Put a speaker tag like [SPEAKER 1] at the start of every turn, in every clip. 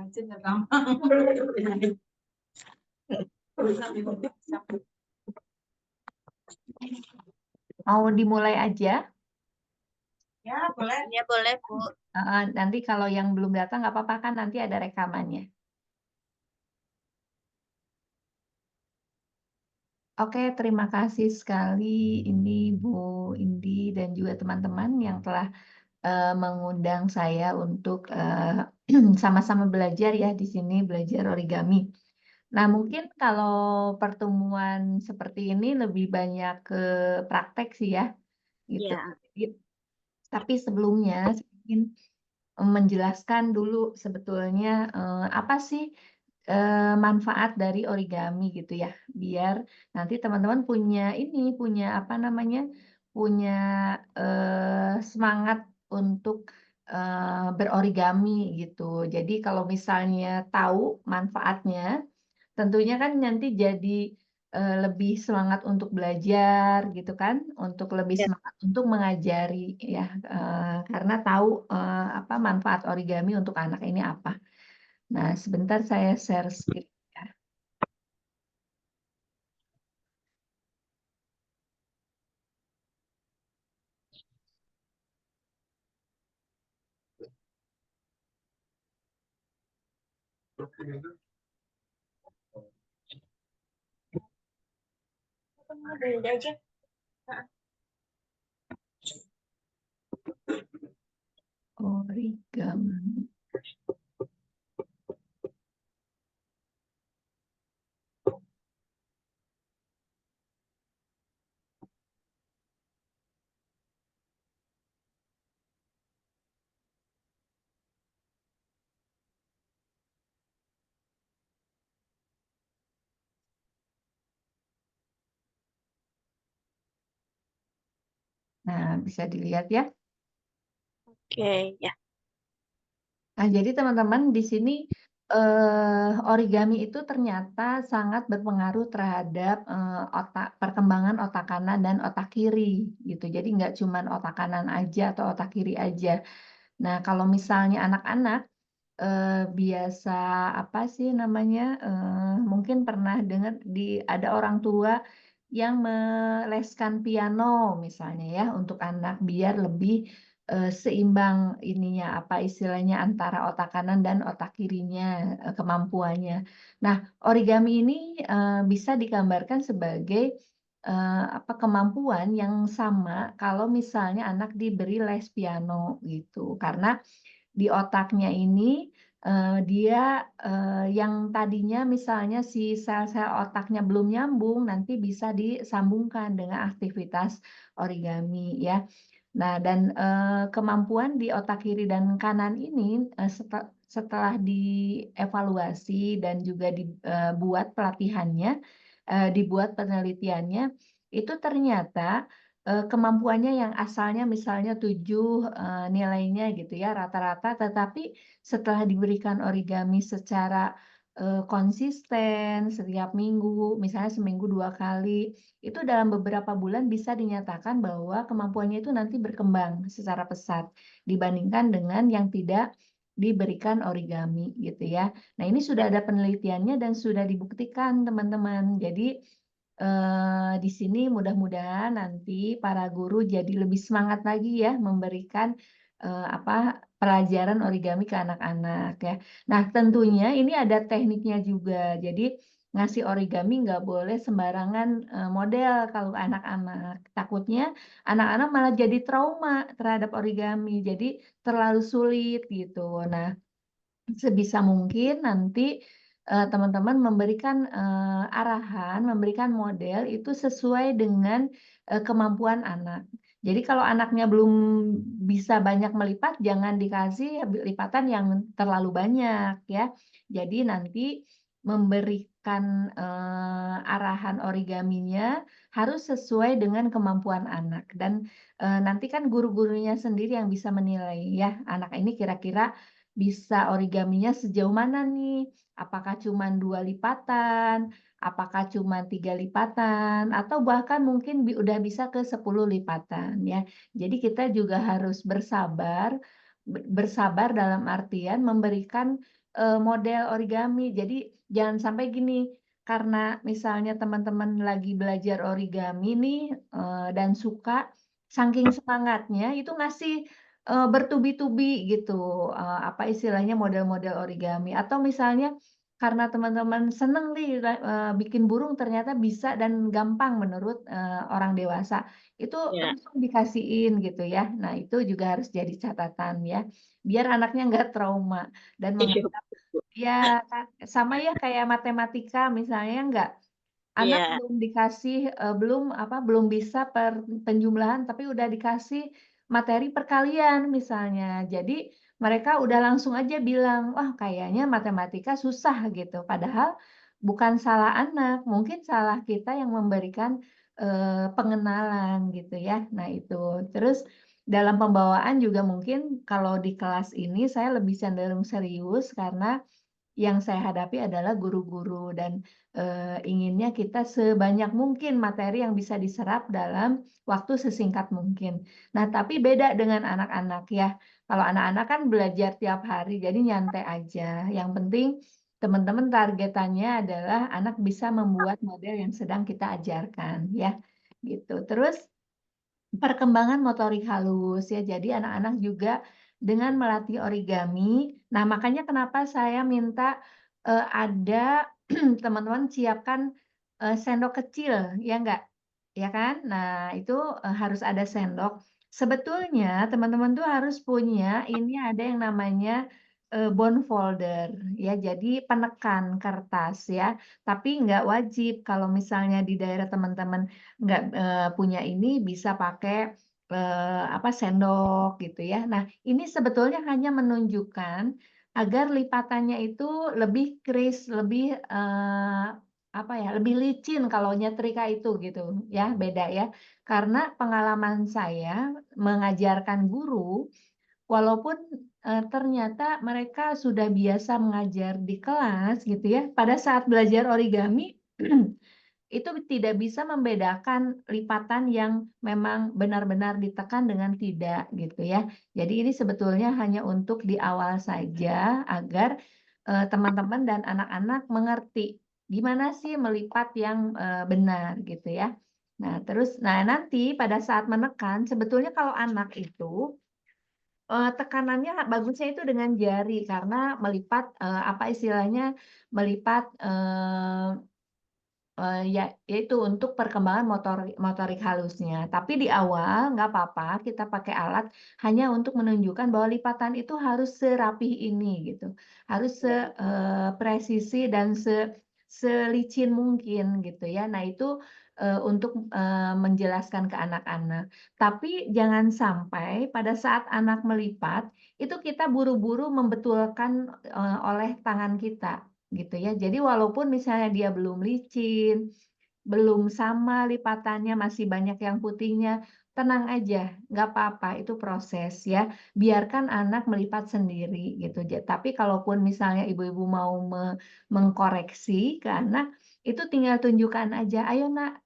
[SPEAKER 1] aja udah gampang.
[SPEAKER 2] Mau dimulai aja?
[SPEAKER 1] Ya, boleh.
[SPEAKER 3] Ya boleh, Bu.
[SPEAKER 2] Nanti kalau yang belum datang nggak apa-apa kan nanti ada rekamannya. Oke, terima kasih sekali ini Bu Indi dan juga teman-teman yang telah mengundang saya untuk sama-sama belajar ya di sini, belajar origami. Nah, mungkin kalau pertemuan seperti ini lebih banyak ke praktek sih ya, gitu.
[SPEAKER 3] Ya.
[SPEAKER 2] Tapi sebelumnya saya ingin menjelaskan dulu sebetulnya apa sih manfaat dari origami gitu ya, biar nanti teman-teman punya apa namanya, punya semangat untuk berorigami gitu. Jadi kalau misalnya tahu manfaatnya, tentunya kan nanti jadi lebih semangat untuk belajar gitu kan, untuk lebih
[SPEAKER 3] Ya.
[SPEAKER 2] semangat untuk mengajari ya, karena tahu apa manfaat origami untuk anak ini apa. Nah, sebentar saya share screen ya.
[SPEAKER 3] Udah aja.
[SPEAKER 2] Origami. Nah, bisa dilihat ya.
[SPEAKER 3] Oke, ya.
[SPEAKER 2] Nah, jadi teman-teman di sini origami itu ternyata sangat berpengaruh terhadap perkembangan otak kanan dan otak kiri gitu. Jadi nggak cuma otak kanan aja atau otak kiri aja. Nah, kalau misalnya anak-anak biasa apa sih namanya, mungkin pernah dengar ada orang tua yang meleskan piano misalnya ya untuk anak biar lebih seimbang ininya, apa istilahnya, antara otak kanan dan otak kirinya, kemampuannya. Nah, origami ini bisa digambarkan sebagai apa, kemampuan yang sama kalau misalnya anak diberi les piano gitu. Karena di otaknya ini, dia, yang tadinya misalnya si sel-sel otaknya belum nyambung, nanti bisa disambungkan dengan aktivitas origami ya. Nah dan, kemampuan di otak kiri dan kanan ini, setelah dievaluasi dan juga dibuat pelatihannya, dibuat penelitiannya, itu ternyata kemampuannya yang asalnya misalnya 7 nilainya gitu ya rata-rata, tetapi setelah diberikan origami secara konsisten setiap minggu, misalnya seminggu 2 kali, itu dalam beberapa bulan bisa dinyatakan bahwa kemampuannya itu nanti berkembang secara pesat dibandingkan dengan yang tidak diberikan origami gitu ya. Nah, ini sudah ada penelitiannya dan sudah dibuktikan teman-teman. Jadi di sini mudah-mudahan nanti para guru jadi lebih semangat lagi ya memberikan apa, pelajaran origami ke anak-anak ya. Nah, tentunya ini ada tekniknya juga. Jadi ngasih origami nggak boleh sembarangan model kalau anak-anak. Takutnya anak-anak malah jadi trauma terhadap origami, jadi terlalu sulit gitu. Nah, sebisa mungkin nanti teman-teman memberikan arahan, memberikan model itu sesuai dengan kemampuan anak. Jadi kalau anaknya belum bisa banyak melipat, jangan dikasih lipatan yang terlalu banyak ya. Jadi nanti memberikan arahan origaminya harus sesuai dengan kemampuan anak dan nanti kan guru-gurunya sendiri yang bisa menilai ya, anak ini kira-kira bisa origaminya sejauh mana nih? Apakah cuma 2 lipatan? Apakah cuma 3 lipatan? Atau bahkan mungkin udah bisa ke 10 lipatan ya. Jadi kita juga harus bersabar dalam artian memberikan model origami. Jadi jangan sampai gini, karena misalnya teman-teman lagi belajar origami nih, dan suka, saking semangatnya itu ngasih, bertubi-tubi gitu, apa istilahnya, model-model origami. Atau misalnya karena teman-teman seneng nih bikin burung ternyata bisa dan gampang menurut, orang dewasa, itu
[SPEAKER 3] Ya.
[SPEAKER 2] langsung dikasihin gitu ya. Nah itu juga harus jadi catatan ya, biar anaknya nggak trauma dan
[SPEAKER 3] Iya,
[SPEAKER 2] menganggap ya sama ya kayak matematika misalnya nggak, anak
[SPEAKER 3] Iya.
[SPEAKER 2] belum dikasih, belum bisa penjumlahan tapi udah dikasih materi perkalian misalnya. Jadi mereka udah langsung aja bilang, "Wah kayaknya matematika susah," gitu. Padahal bukan salah anak, mungkin salah kita yang memberikan, pengenalan gitu ya. Nah itu. Terus dalam pembawaan juga mungkin kalau di kelas ini saya lebih cenderung serius karena yang saya hadapi adalah guru-guru dan, inginnya kita sebanyak mungkin materi yang bisa diserap dalam waktu sesingkat mungkin. Nah, tapi beda dengan anak-anak ya. Kalau anak-anak kan belajar tiap hari, jadi nyantai aja. Yang penting teman-teman targetannya adalah anak bisa membuat model yang sedang kita ajarkan ya, gitu. Terus perkembangan motorik halus ya, jadi anak-anak juga dengan melatih origami, nah makanya kenapa saya minta, ada teman-teman siapkan, sendok kecil, ya enggak? Ya kan? Nah itu, harus ada sendok. Sebetulnya teman-teman tuh harus punya ini ada yang namanya, bond folder ya, jadi penekan kertas ya, tapi nggak wajib kalau misalnya di daerah teman-teman nggak, punya ini bisa pakai, sendok gitu ya. Nah, ini sebetulnya hanya menunjukkan agar lipatannya itu lebih kris, lebih, lebih licin kalau nyetrika itu gitu ya, beda ya. Karena pengalaman saya mengajarkan guru, walaupun, ternyata mereka sudah biasa mengajar di kelas gitu ya, pada saat belajar origami itu tidak bisa membedakan lipatan yang memang benar-benar ditekan dengan tidak gitu ya. Jadi ini sebetulnya hanya untuk di awal saja agar, teman-teman dan anak-anak mengerti gimana sih melipat yang, benar gitu ya. Nah nanti pada saat menekan sebetulnya kalau anak itu, tekanannya bagusnya itu dengan jari karena melipat, melipat, yaitu untuk perkembangan motorik halusnya. Tapi di awal nggak apa-apa kita pakai alat hanya untuk menunjukkan bahwa lipatan itu harus serapih ini gitu, harus presisi dan selicin mungkin gitu ya. Nah itu, untuk, menjelaskan ke anak-anak. Tapi jangan sampai pada saat anak melipat, itu kita buru-buru membetulkan, oleh tangan kita. Gitu ya. Jadi walaupun misalnya dia belum licin, belum sama lipatannya, masih banyak yang putihnya, tenang aja, nggak apa-apa, itu proses ya. Biarkan anak melipat sendiri gitu. Tapi kalaupun misalnya ibu-ibu mau mengkoreksi ke anak, itu tinggal tunjukkan aja, "Ayo Nak,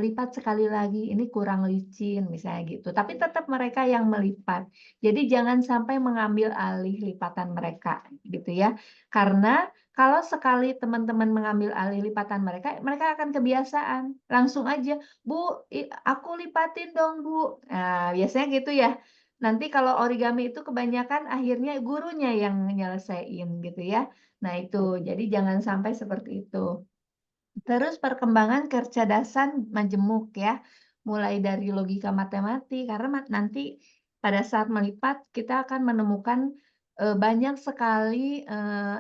[SPEAKER 2] lipat sekali lagi, ini kurang licin," misalnya gitu. Tapi tetap mereka yang melipat. Jadi jangan sampai mengambil alih lipatan mereka gitu ya. Karena kalau sekali teman-teman mengambil alih lipatan mereka, mereka akan kebiasaan. Langsung aja, "Bu, aku lipatin dong, Bu." Nah, biasanya gitu ya. Nanti kalau origami itu kebanyakan akhirnya gurunya yang nyelesain gitu ya. Nah itu, jadi jangan sampai seperti itu. Terus perkembangan kecerdasan majemuk ya, mulai dari logika matematik karena nanti pada saat melipat kita akan menemukan, banyak sekali,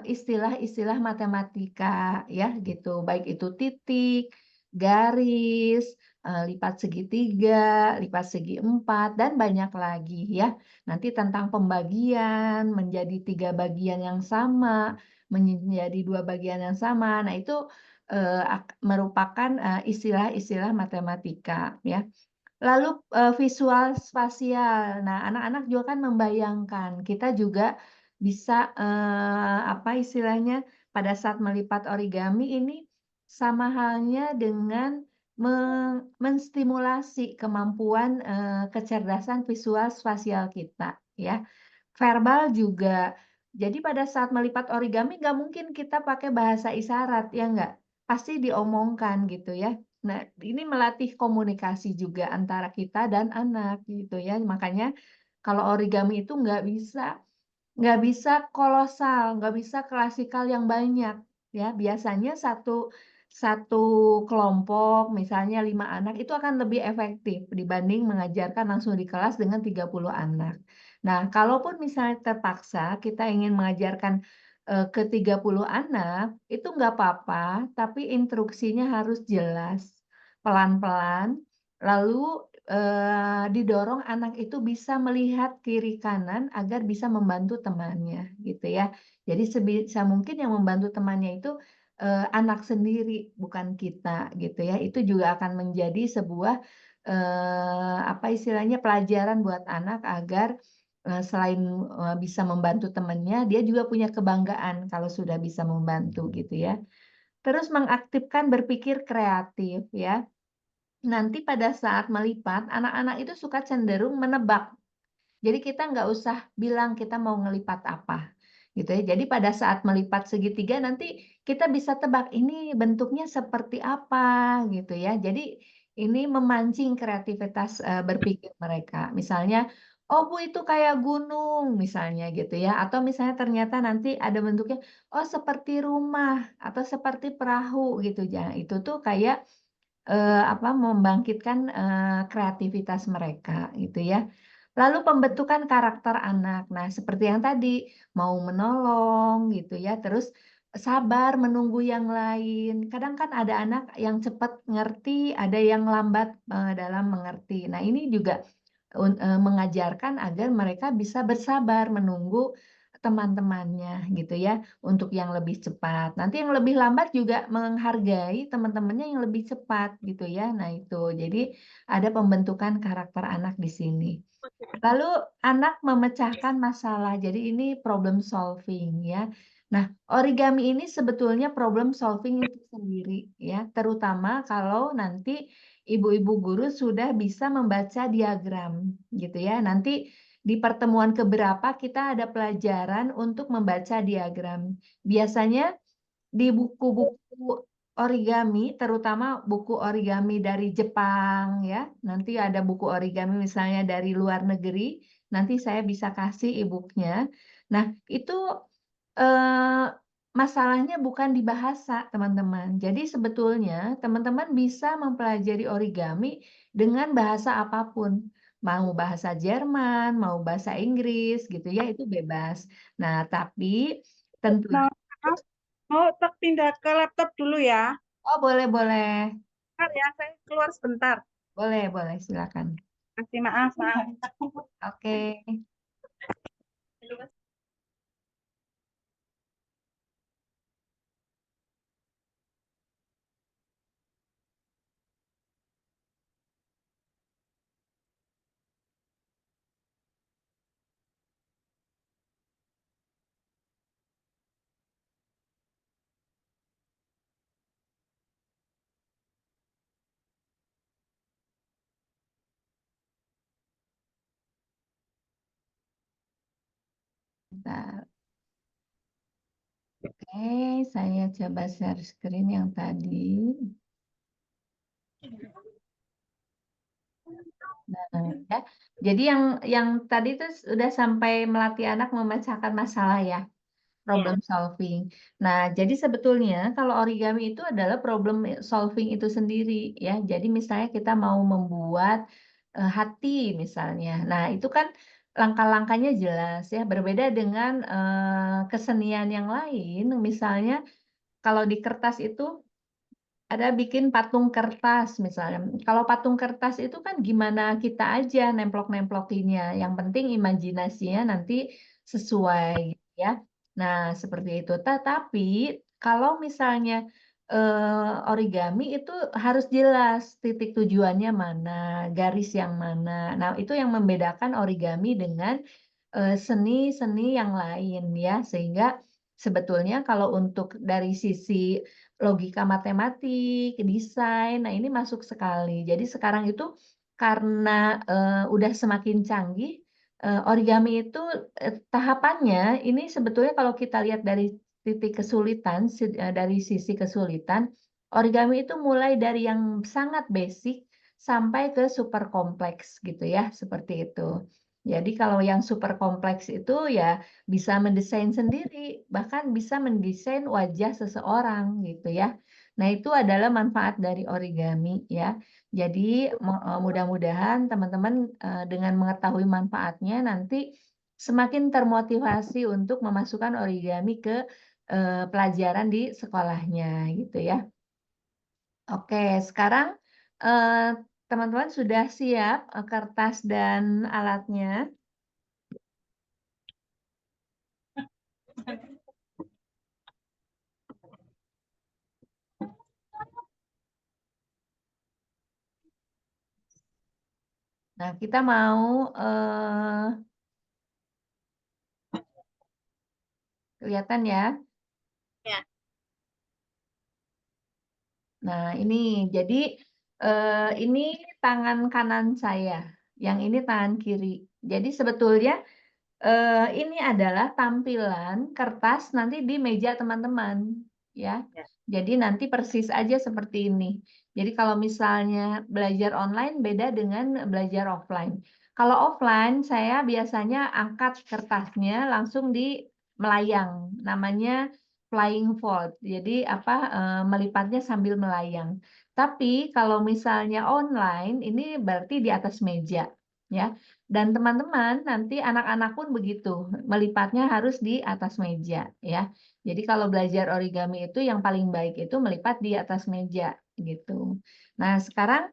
[SPEAKER 2] istilah-istilah matematika ya gitu, baik itu titik, garis, lipat segitiga, lipat segi empat, dan banyak lagi ya. Nanti tentang pembagian menjadi 3 bagian yang sama, menjadi 2 bagian yang sama. Nah itu merupakan, istilah-istilah matematika ya. Lalu, visual spasial. Nah, anak-anak juga kan membayangkan, kita juga bisa, pada saat melipat origami ini sama halnya dengan menstimulasi kemampuan, kecerdasan visual spasial kita ya. Verbal juga Jadi pada saat melipat origami nggak mungkin kita pakai bahasa isyarat, ya nggak? Pasti diomongkan gitu ya. Nah, ini melatih komunikasi juga antara kita dan anak gitu ya. Makanya kalau origami itu nggak bisa kolosal, nggak bisa klasikal yang banyak, ya. Biasanya satu satu kelompok, misalnya 5 anak, itu akan lebih efektif dibanding mengajarkan langsung di kelas dengan 30 anak. Nah, kalaupun misalnya terpaksa kita ingin mengajarkan, ke 30 anak, itu nggak apa-apa, tapi instruksinya harus jelas, pelan-pelan, lalu didorong anak itu bisa melihat kiri kanan agar bisa membantu temannya gitu ya. Jadi sebisa mungkin yang membantu temannya itu, anak sendiri bukan kita gitu ya. Itu juga akan menjadi sebuah, apa istilahnya, pelajaran buat anak agar, selain, bisa membantu temannya, dia juga punya kebanggaan kalau sudah bisa membantu gitu ya. Terus mengaktifkan berpikir kreatif ya. Nanti pada saat melipat, anak-anak itu suka cenderung menebak. Jadi kita nggak usah bilang kita mau ngelipat apa, gitu ya. Jadi pada saat melipat segitiga nanti kita bisa tebak ini bentuknya seperti apa, gitu ya. Jadi ini memancing kreativitas, berpikir mereka. Misalnya, "Oh Bu itu kayak gunung," misalnya gitu ya. Atau misalnya ternyata nanti ada bentuknya, "Oh seperti rumah," atau seperti perahu gitu ya. Itu tuh kayak membangkitkan, kreativitas mereka gitu ya. Lalu pembentukan karakter anak. Nah, seperti yang tadi, mau menolong gitu ya, terus sabar menunggu yang lain. Kadang kan ada anak yang cepat ngerti, ada yang lambat, dalam mengerti. Nah, ini juga mengajarkan agar mereka bisa bersabar menunggu teman-temannya gitu ya, untuk yang lebih cepat. Nanti yang lebih lambat juga menghargai teman-temannya yang lebih cepat gitu ya. Nah itu, jadi ada pembentukan karakter anak di sini. Lalu anak memecahkan masalah, jadi ini problem solving ya. Nah, origami ini sebetulnya problem solving itu sendiri ya, terutama kalau nanti ibu-ibu guru sudah bisa membaca diagram gitu ya. Nanti di pertemuan keberapa kita ada pelajaran untuk membaca diagram. Biasanya di buku-buku origami, terutama buku origami dari Jepang ya, nanti ada buku origami misalnya dari luar negeri, nanti saya bisa kasih e-book-nya. Nah, itu, eee, masalahnya bukan di bahasa, teman-teman. Jadi sebetulnya teman-teman bisa mempelajari origami dengan bahasa apapun, mau bahasa Jerman, mau bahasa Inggris gitu ya, itu bebas. Nah, tapi tentunya
[SPEAKER 1] Mau mau tak pindah ke laptop dulu ya.
[SPEAKER 2] oh, boleh boleh.
[SPEAKER 1] Bentar ya, saya keluar sebentar.
[SPEAKER 2] Boleh boleh, silakan.
[SPEAKER 1] Kasih maaf, maaf.
[SPEAKER 2] Oke. Bentar. Oke, saya coba share screen yang tadi. Nah, ya. Jadi yang tadi itu sudah sampai melatih anak memecahkan masalah ya, problem solving. Nah, jadi sebetulnya kalau origami itu adalah problem solving itu sendiri ya. Jadi misalnya kita mau membuat hati misalnya. Nah, itu kan langkah-langkahnya jelas ya, berbeda dengan kesenian yang lain. Misalnya kalau di kertas itu ada bikin patung kertas misalnya. Kalau patung kertas itu kan gimana kita aja nemplok-nemplokinnya, yang penting imajinasinya nanti sesuai gitu ya. Nah, seperti itu. Tapi kalau misalnya, origami itu harus jelas titik tujuannya mana, garis yang mana. Nah, itu yang membedakan origami dengan, seni-seni yang lain ya. Sehingga sebetulnya kalau untuk dari sisi logika matematik, desain, nah ini masuk sekali. Jadi sekarang itu karena, udah semakin canggih, origami itu tahapannya ini sebetulnya kalau kita lihat dari titik kesulitan, dari sisi kesulitan, origami itu mulai dari yang sangat basic sampai ke super kompleks gitu ya, seperti itu. Jadi kalau yang super kompleks itu ya bisa mendesain sendiri, bahkan bisa mendesain wajah seseorang gitu ya. Nah, itu adalah manfaat dari origami ya. Jadi mudah-mudahan teman-teman dengan mengetahui manfaatnya nanti semakin termotivasi untuk memasukkan origami ke pelajaran di sekolahnya gitu ya. Oke, sekarang teman-teman sudah siap kertas dan alatnya? Nah, kita mau kelihatan ya.
[SPEAKER 3] Ya.
[SPEAKER 2] Nah, ini jadi ini tangan kanan saya, yang ini tangan kiri. Jadi sebetulnya ini adalah tampilan kertas nanti di meja teman-teman, ya.
[SPEAKER 3] Ya.
[SPEAKER 2] Jadi nanti persis aja seperti ini. Jadi kalau misalnya belajar online beda dengan belajar offline. Kalau offline saya biasanya angkat kertasnya langsung di melayang, namanya flying fold. Jadi apa melipatnya sambil melayang. Tapi kalau misalnya online ini berarti di atas meja, ya. Dan teman-teman nanti anak-anak pun begitu, melipatnya harus di atas meja ya. Jadi kalau belajar origami itu yang paling baik itu melipat di atas meja gitu. Nah, sekarang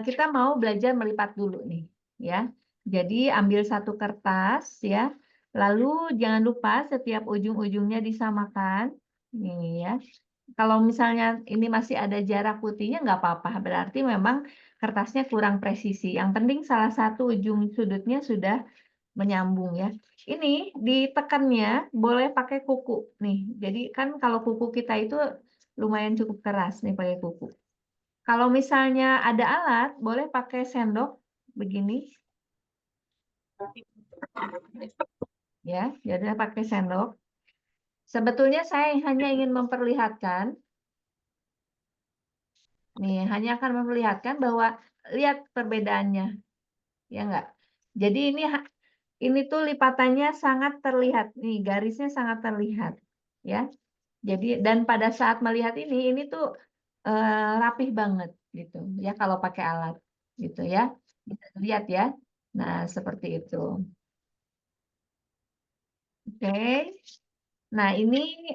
[SPEAKER 2] kita mau belajar melipat dulu nih ya. Jadi ambil satu kertas ya. Lalu jangan lupa setiap ujung-ujungnya disamakan. Nih ya. Kalau misalnya ini masih ada jarak putihnya nggak apa-apa, berarti memang kertasnya kurang presisi. Yang penting salah satu ujung sudutnya sudah menyambung ya. Ini ditekannya boleh pakai kuku nih. Jadi kan kalau kuku kita itu lumayan cukup keras nih pakai kuku. Kalau misalnya ada alat, boleh pakai sendok begini ya. Jadi pakai sendok. Sebetulnya saya hanya ingin memperlihatkan nih, hanya akan memperlihatkan bahwa lihat perbedaannya, ya enggak? Jadi ini tuh lipatannya sangat terlihat, nih garisnya sangat terlihat, ya. Jadi dan pada saat melihat ini tuh rapih banget gitu, ya kalau pakai alat, gitu ya. Bisa dilihat ya. Nah seperti itu. Oke. Nah ini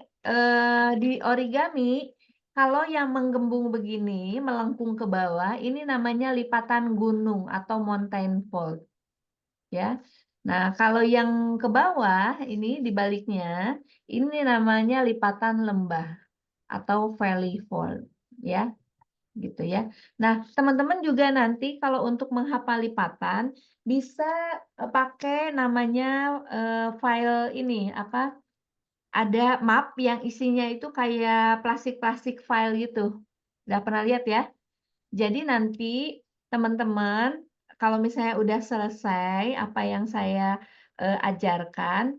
[SPEAKER 2] di origami kalau yang menggembung begini, melengkung ke bawah, ini namanya lipatan gunung atau mountain fold. Ya. Nah, kalau yang ke bawah, ini dibaliknya, ini namanya lipatan lembah atau valley fold. Ya, gitu ya. Nah, teman-teman juga nanti kalau untuk menghafal lipatan, bisa pakai namanya file ini, apa, ada map yang isinya itu kayak plastik-plastik file gitu. Udah pernah lihat ya? Jadi nanti teman-teman kalau misalnya udah selesai apa yang saya ajarkan,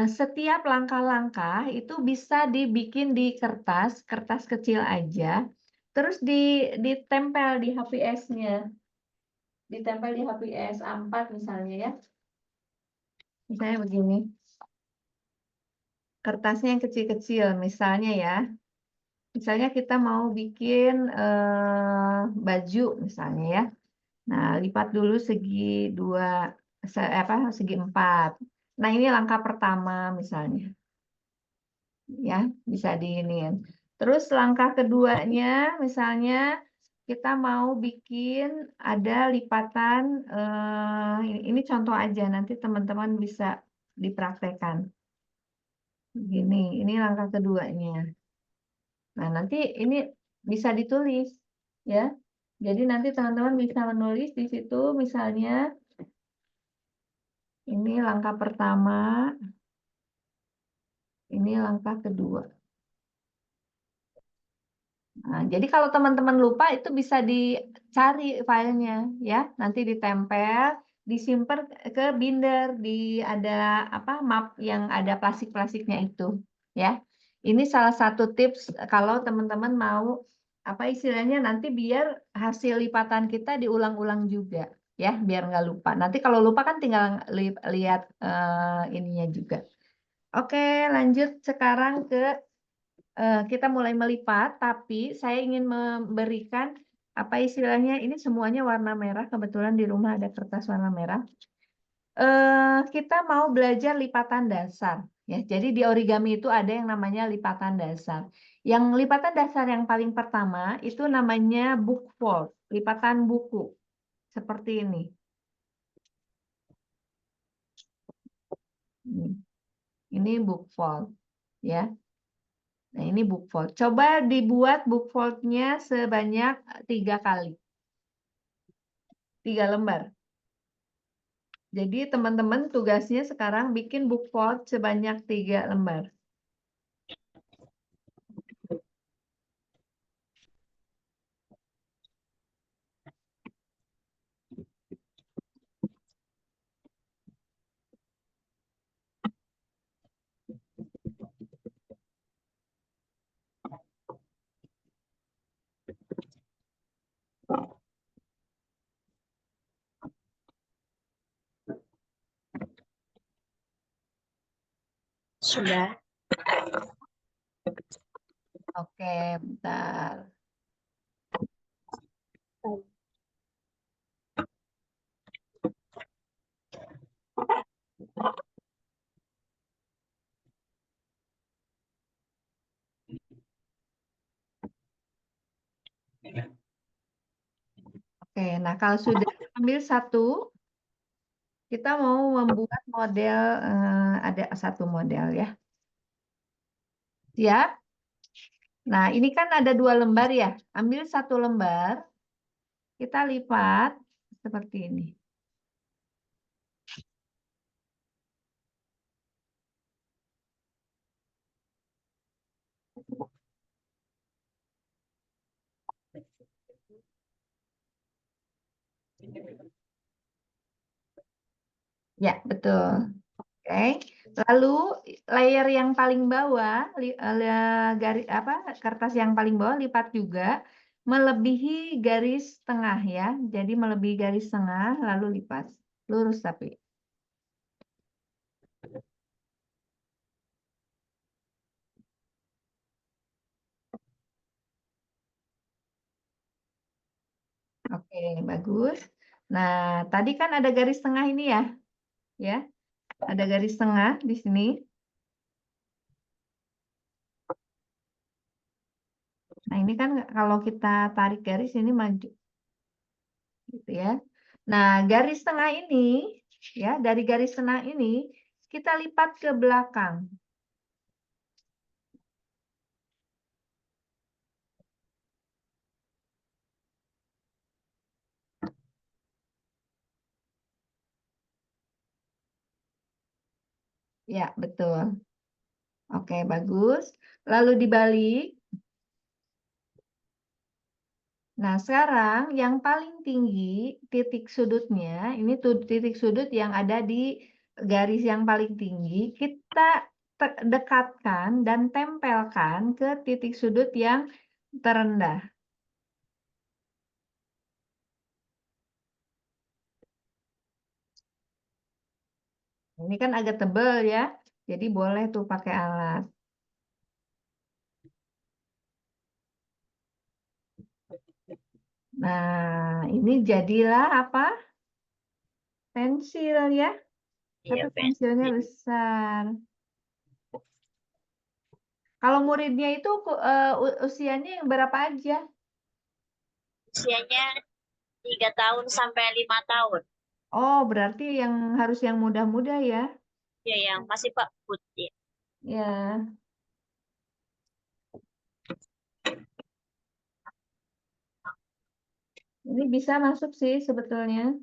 [SPEAKER 2] setiap langkah-langkah itu bisa dibikin di kertas, kertas kecil aja, terus ditempel di HPS-nya. Ditempel di HPS A4 misalnya ya. Misalnya begini. Kertasnya yang kecil-kecil misalnya ya. Misalnya kita mau bikin baju misalnya ya. Nah, lipat dulu segi 2, segi 4. Nah, ini langkah pertama misalnya. Ya, bisa diinin. Terus langkah keduanya misalnya kita mau bikin ada lipatan ini contoh aja nanti teman-teman bisa dipraktekkan. Begini, ini langkah keduanya. Nah, nanti ini bisa ditulis ya. Jadi nanti teman-teman bisa menulis di situ misalnya ini langkah pertama, ini langkah kedua. Nah, jadi kalau teman-teman lupa itu bisa dicari filenya ya, nanti ditempel, disimpan ke binder, ada apa map yang ada plastik-plastiknya itu, ya. Ini salah satu tips kalau teman-teman mau apa istilahnya nanti biar hasil lipatan kita diulang-ulang juga, ya, biar nggak lupa. Nanti kalau lupa kan tinggal lihat ininya juga. Oke, lanjut sekarang ke kita mulai melipat, tapi saya ingin memberikan apa istilahnya ini semuanya warna merah. Kebetulan di rumah ada kertas warna merah. Kita mau belajar lipatan dasar, ya. Jadi di origami itu ada yang namanya lipatan dasar. Yang lipatan dasar yang paling pertama itu namanya book fold, lipatan buku seperti ini. Ini book fold, ya. Nah, ini book fold. Coba dibuat book fold-nya sebanyak 3 kali. 3 lembar. Jadi teman-teman tugasnya sekarang bikin book fold sebanyak 3 lembar.
[SPEAKER 3] Sudah.
[SPEAKER 2] Oke, bentar. Oke, nah kalau sudah ambil satu, kita mau membuat model, ada satu model ya. Siap? Nah, ini kan ada 2 lembar ya. Ambil 1 lembar, kita lipat seperti ini. Ya, betul. Oke. Lalu layer yang paling bawah, garis apa kertas yang paling bawah lipat juga melebihi garis tengah ya. Jadi melebihi garis tengah lalu lipat. Lurus tapi. Oke, bagus. Nah, tadi kan ada garis tengah ini ya. Ya. Ada garis tengah di sini. Nah, ini kan kalau kita tarik garis ini maju. Gitu ya. Nah, garis tengah ini ya, dari garis tengah ini kita lipat ke belakang. Ya, betul. Oke, bagus. Lalu dibalik. Nah, sekarang yang paling tinggi titik sudutnya, ini tuh titik sudut yang ada di garis yang paling tinggi, kita dekatkan dan tempelkan ke titik sudut yang terendah. Ini kan agak tebal ya, jadi boleh tuh pakai alat. Nah, ini jadilah apa? Pensil ya, tapi
[SPEAKER 3] Iya,
[SPEAKER 2] pensilnya besar. Kalau muridnya itu usianya yang berapa aja?
[SPEAKER 3] usianya 3 tahun sampai 5 tahun.
[SPEAKER 2] Oh, berarti yang harus yang muda-muda ya?
[SPEAKER 3] Ya, yang masih Pak Putih.
[SPEAKER 2] Ya. Ini bisa masuk sih sebetulnya.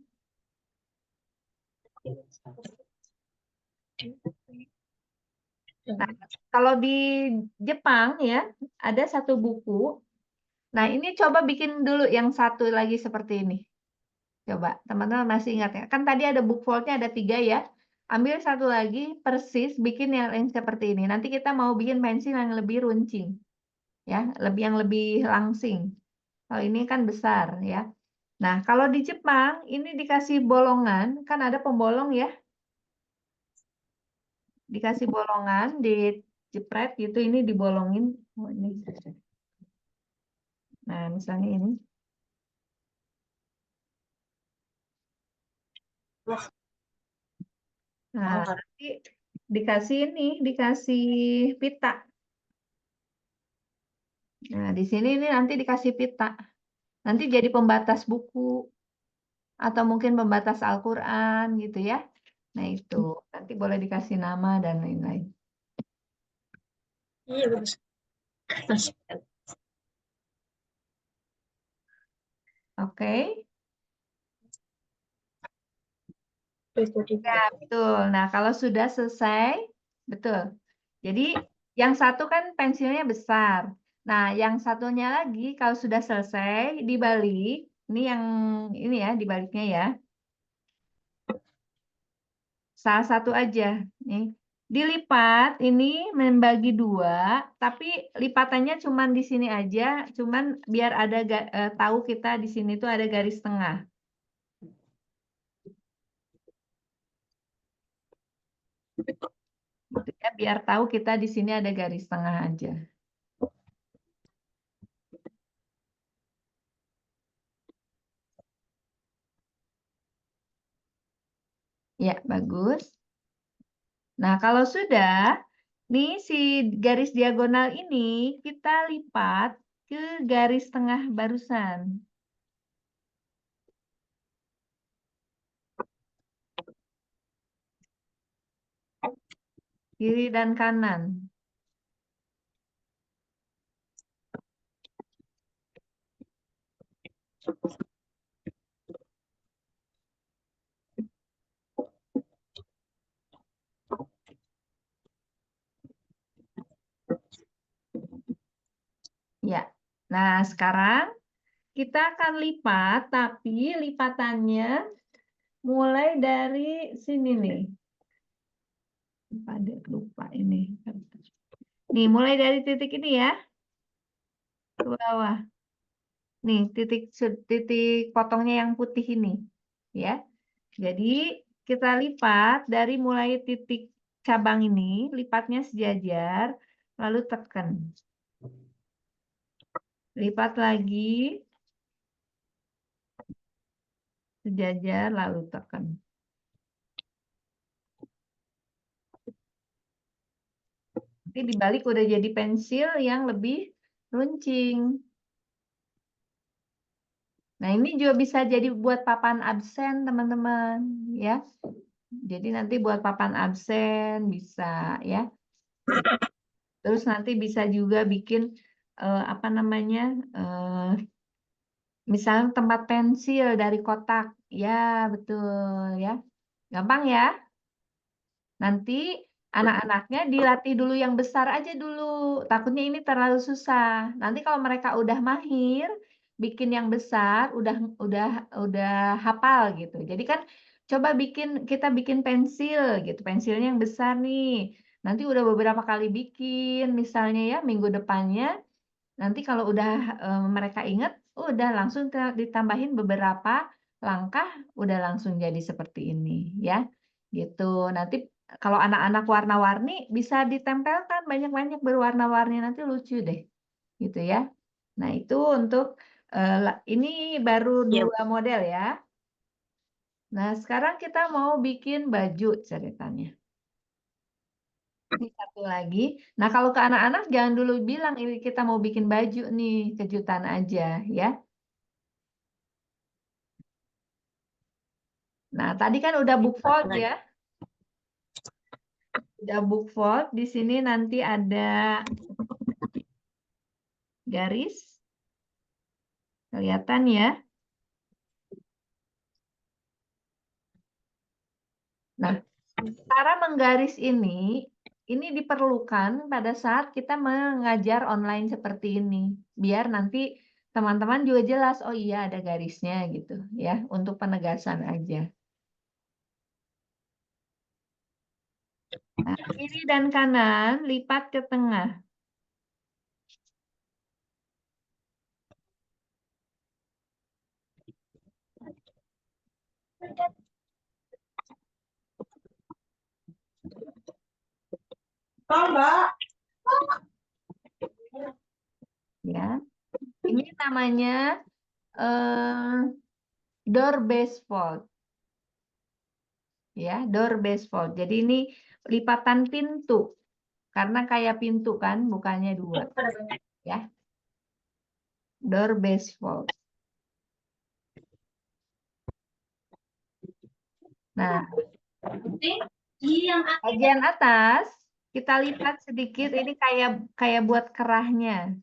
[SPEAKER 2] Nah, kalau di Jepang ya, ada satu buku. Nah, ini coba bikin dulu yang satu lagi seperti ini. Coba, teman-teman masih ingat ya? Kan tadi ada book fold-nya ada 3 ya. Ambil satu lagi, persis bikin yang seperti ini. Nanti kita mau bikin pensil yang lebih runcing. Ya, yang lebih langsing. Kalau ini kan besar ya. Nah, kalau di Jepang ini dikasih bolongan, kan ada pembolong ya. Dikasih bolongan, dijepret gitu, ini dibolongin. Oh, ini. Nah, misalnya ini.
[SPEAKER 3] Wah,
[SPEAKER 2] Nah,
[SPEAKER 3] mahal.
[SPEAKER 2] nanti dikasih pita. Nah, di sini ini nanti dikasih pita. Nanti jadi pembatas buku atau mungkin pembatas Al-Qur'an gitu ya. Nah, itu nanti boleh dikasih nama dan lain-lain.
[SPEAKER 3] Iya, bagus.
[SPEAKER 2] Oke.
[SPEAKER 3] Itu juga.
[SPEAKER 2] Ya, betul. Nah, kalau sudah selesai, betul. Jadi yang satu kan pensilnya besar. Nah, yang satunya lagi kalau sudah selesai dibalik. Ini yang ini ya, dibaliknya ya. Salah satu aja. Nih. Dilipat ini membagi 2, tapi lipatannya cuman di sini aja, cuman biar ada tahu kita di sini tuh ada garis tengah. Gitu ya, biar tahu kita di sini ada garis tengah aja. Ya, bagus. Nah, kalau sudah, nih si garis diagonal ini kita lipat ke garis tengah barusan. Kiri dan kanan. Ya. Nah, sekarang kita akan lipat, tapi lipatannya mulai dari sini nih. Lupa ini. Nih, mulai dari titik ini ya. Ke bawah. Nih, titik potongnya yang putih ini. Ya. Jadi, kita lipat dari mulai titik cabang ini, lipatnya sejajar, lalu tekan. Lipat lagi, sejajar, lalu tekan. Nanti dibalik udah jadi pensil yang lebih runcing. Nah, ini juga bisa jadi buat papan absen, teman-teman. Ya. Jadi nanti buat papan absen bisa ya. Terus nanti bisa juga bikin apa namanya? Misalnya tempat pensil dari kotak. Ya, betul ya. Gampang ya. Nanti anak-anaknya dilatih dulu yang besar aja dulu. Takutnya ini terlalu susah. Nanti kalau mereka udah mahir bikin yang besar, udah hafal gitu. Jadi kan coba kita bikin pensil gitu. Pensilnya yang besar nih. Nanti udah beberapa kali bikin, misalnya ya minggu depannya. Nanti kalau udah mereka ingat, udah langsung ditambahin beberapa langkah, udah langsung jadi seperti ini ya. Gitu. Nanti kalau anak-anak warna-warni bisa ditempelkan banyak-banyak berwarna-warni, nanti lucu deh. Gitu ya. Nah, itu untuk ini baru
[SPEAKER 3] Ya,
[SPEAKER 2] 2 model ya. Nah, sekarang kita mau bikin baju ceritanya. Ini satu lagi. Nah, kalau ke anak-anak jangan dulu bilang ini kita mau bikin baju nih, kejutan aja ya. Nah, tadi kan udah book fold ya. Udah book fold, di sini nanti ada garis. Kelihatan ya. Nah, cara menggaris ini diperlukan pada saat kita mengajar online seperti ini. Biar nanti teman-teman juga jelas, oh iya ada garisnya gitu ya, untuk penegasan aja. Nah, kiri dan kanan lipat ke tengah.
[SPEAKER 1] Mbak.
[SPEAKER 2] Ya, ini namanya door base fold. Ya, door base fold. Jadi ini lipatan pintu. Karena kayak pintu kan, bukannya dua. Ya. Door base fold. Nah, bagian atas kita lipat sedikit, ini kayak buat kerahnya.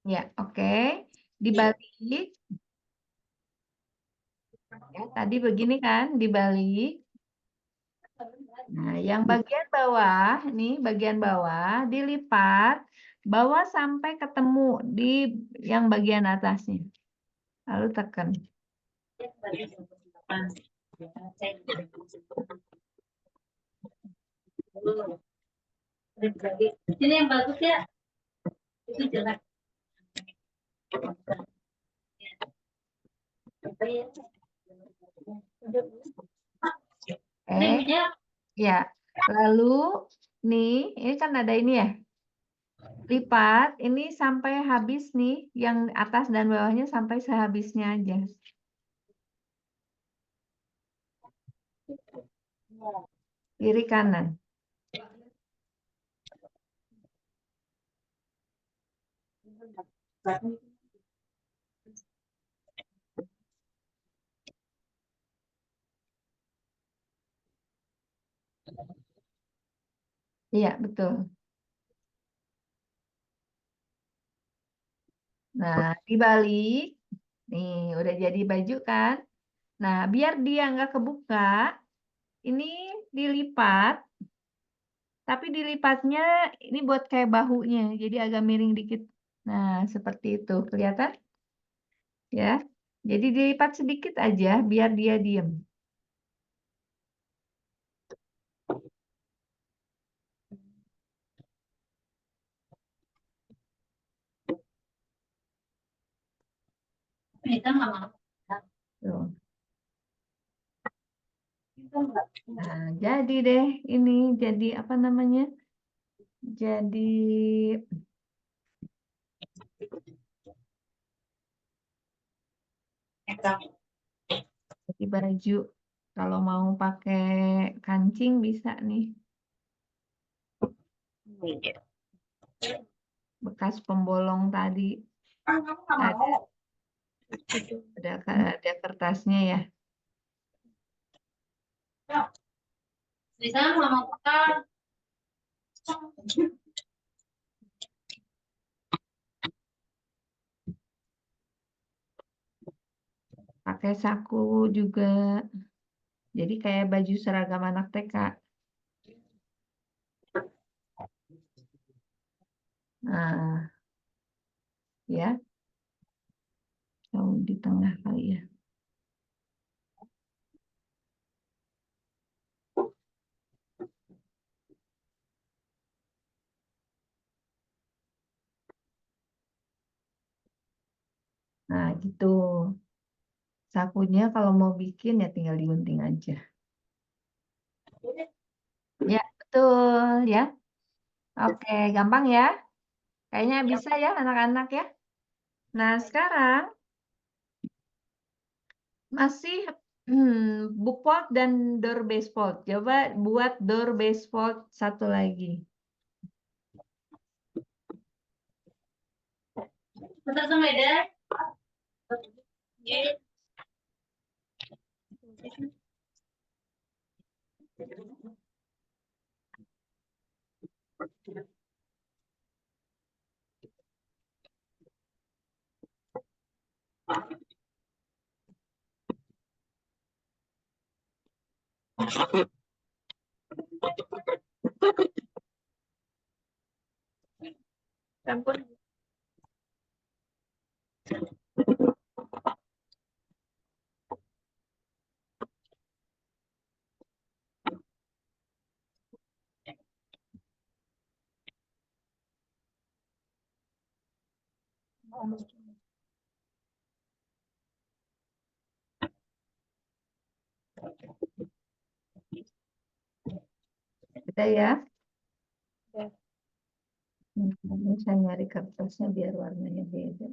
[SPEAKER 2] Ya, oke. Dibalik. Ya, tadi begini kan, dibalik. Nah, yang bagian bawah, nih bagian bawah dilipat, bawa sampai ketemu di yang bagian atasnya. Lalu tekan.
[SPEAKER 3] Ini yang bagus ya. Itu jelek.
[SPEAKER 2] Ya. Lalu nih, ini kan ada ini ya. Lipat ini sampai habis nih, yang atas dan bawahnya sampai sehabisnya aja. Kiri kanan. Iya, betul. Nah, dibalik. Nih, udah jadi baju kan? Nah, biar dia nggak kebuka, ini dilipat. Tapi dilipatnya ini buat kayak bahunya, jadi agak miring dikit. Nah, seperti itu. Kelihatan? Ya. Jadi dilipat sedikit aja biar dia diem.
[SPEAKER 3] Kita nggak mau.
[SPEAKER 2] Tuh. Nah, jadi deh ini jadi apa namanya? Jadi baju. Kalau mau pakai kancing bisa nih. Bekas pembolong tadi. Ada kertasnya ya.
[SPEAKER 3] Di sana mama kita.
[SPEAKER 2] Pakai saku juga. Jadi kayak baju seragam anak TK. Nah, ya. Jauh di tengah kali ya. Nah, gitu. Sakunya kalau mau bikin ya tinggal digunting aja. Ya, betul ya. Oke, gampang ya. Kayaknya bisa ya anak-anak ya. Nah, sekarang masih book fold dan door base fold. Coba buat door base fold satu lagi.
[SPEAKER 3] Bentar sepeda. Campur.
[SPEAKER 2] Kita ya.
[SPEAKER 3] Ya.
[SPEAKER 2] Ini saya nyari kertasnya biar warnanya beda.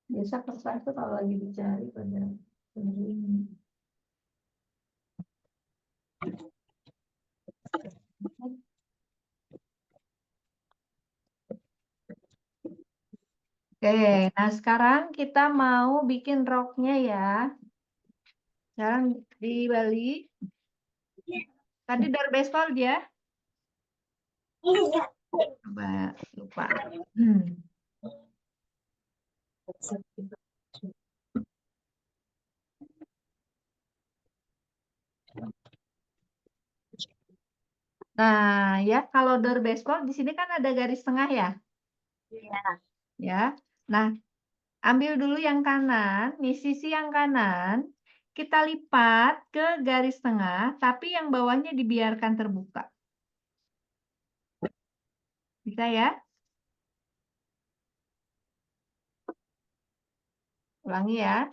[SPEAKER 2] Biasa kertas itu kalau lagi dicari pada ini. Oke, nah sekarang kita mau bikin roknya ya. Sekarang di Bali. Tadi dari baseball dia. Coba lupa. Nah, ya kalau door baseball di sini kan ada garis tengah ya. Ya. Nah, ambil dulu yang kanan, nih sisi yang kanan kita lipat ke garis tengah, tapi yang bawahnya dibiarkan terbuka. Bisa ya? Ulangi ya.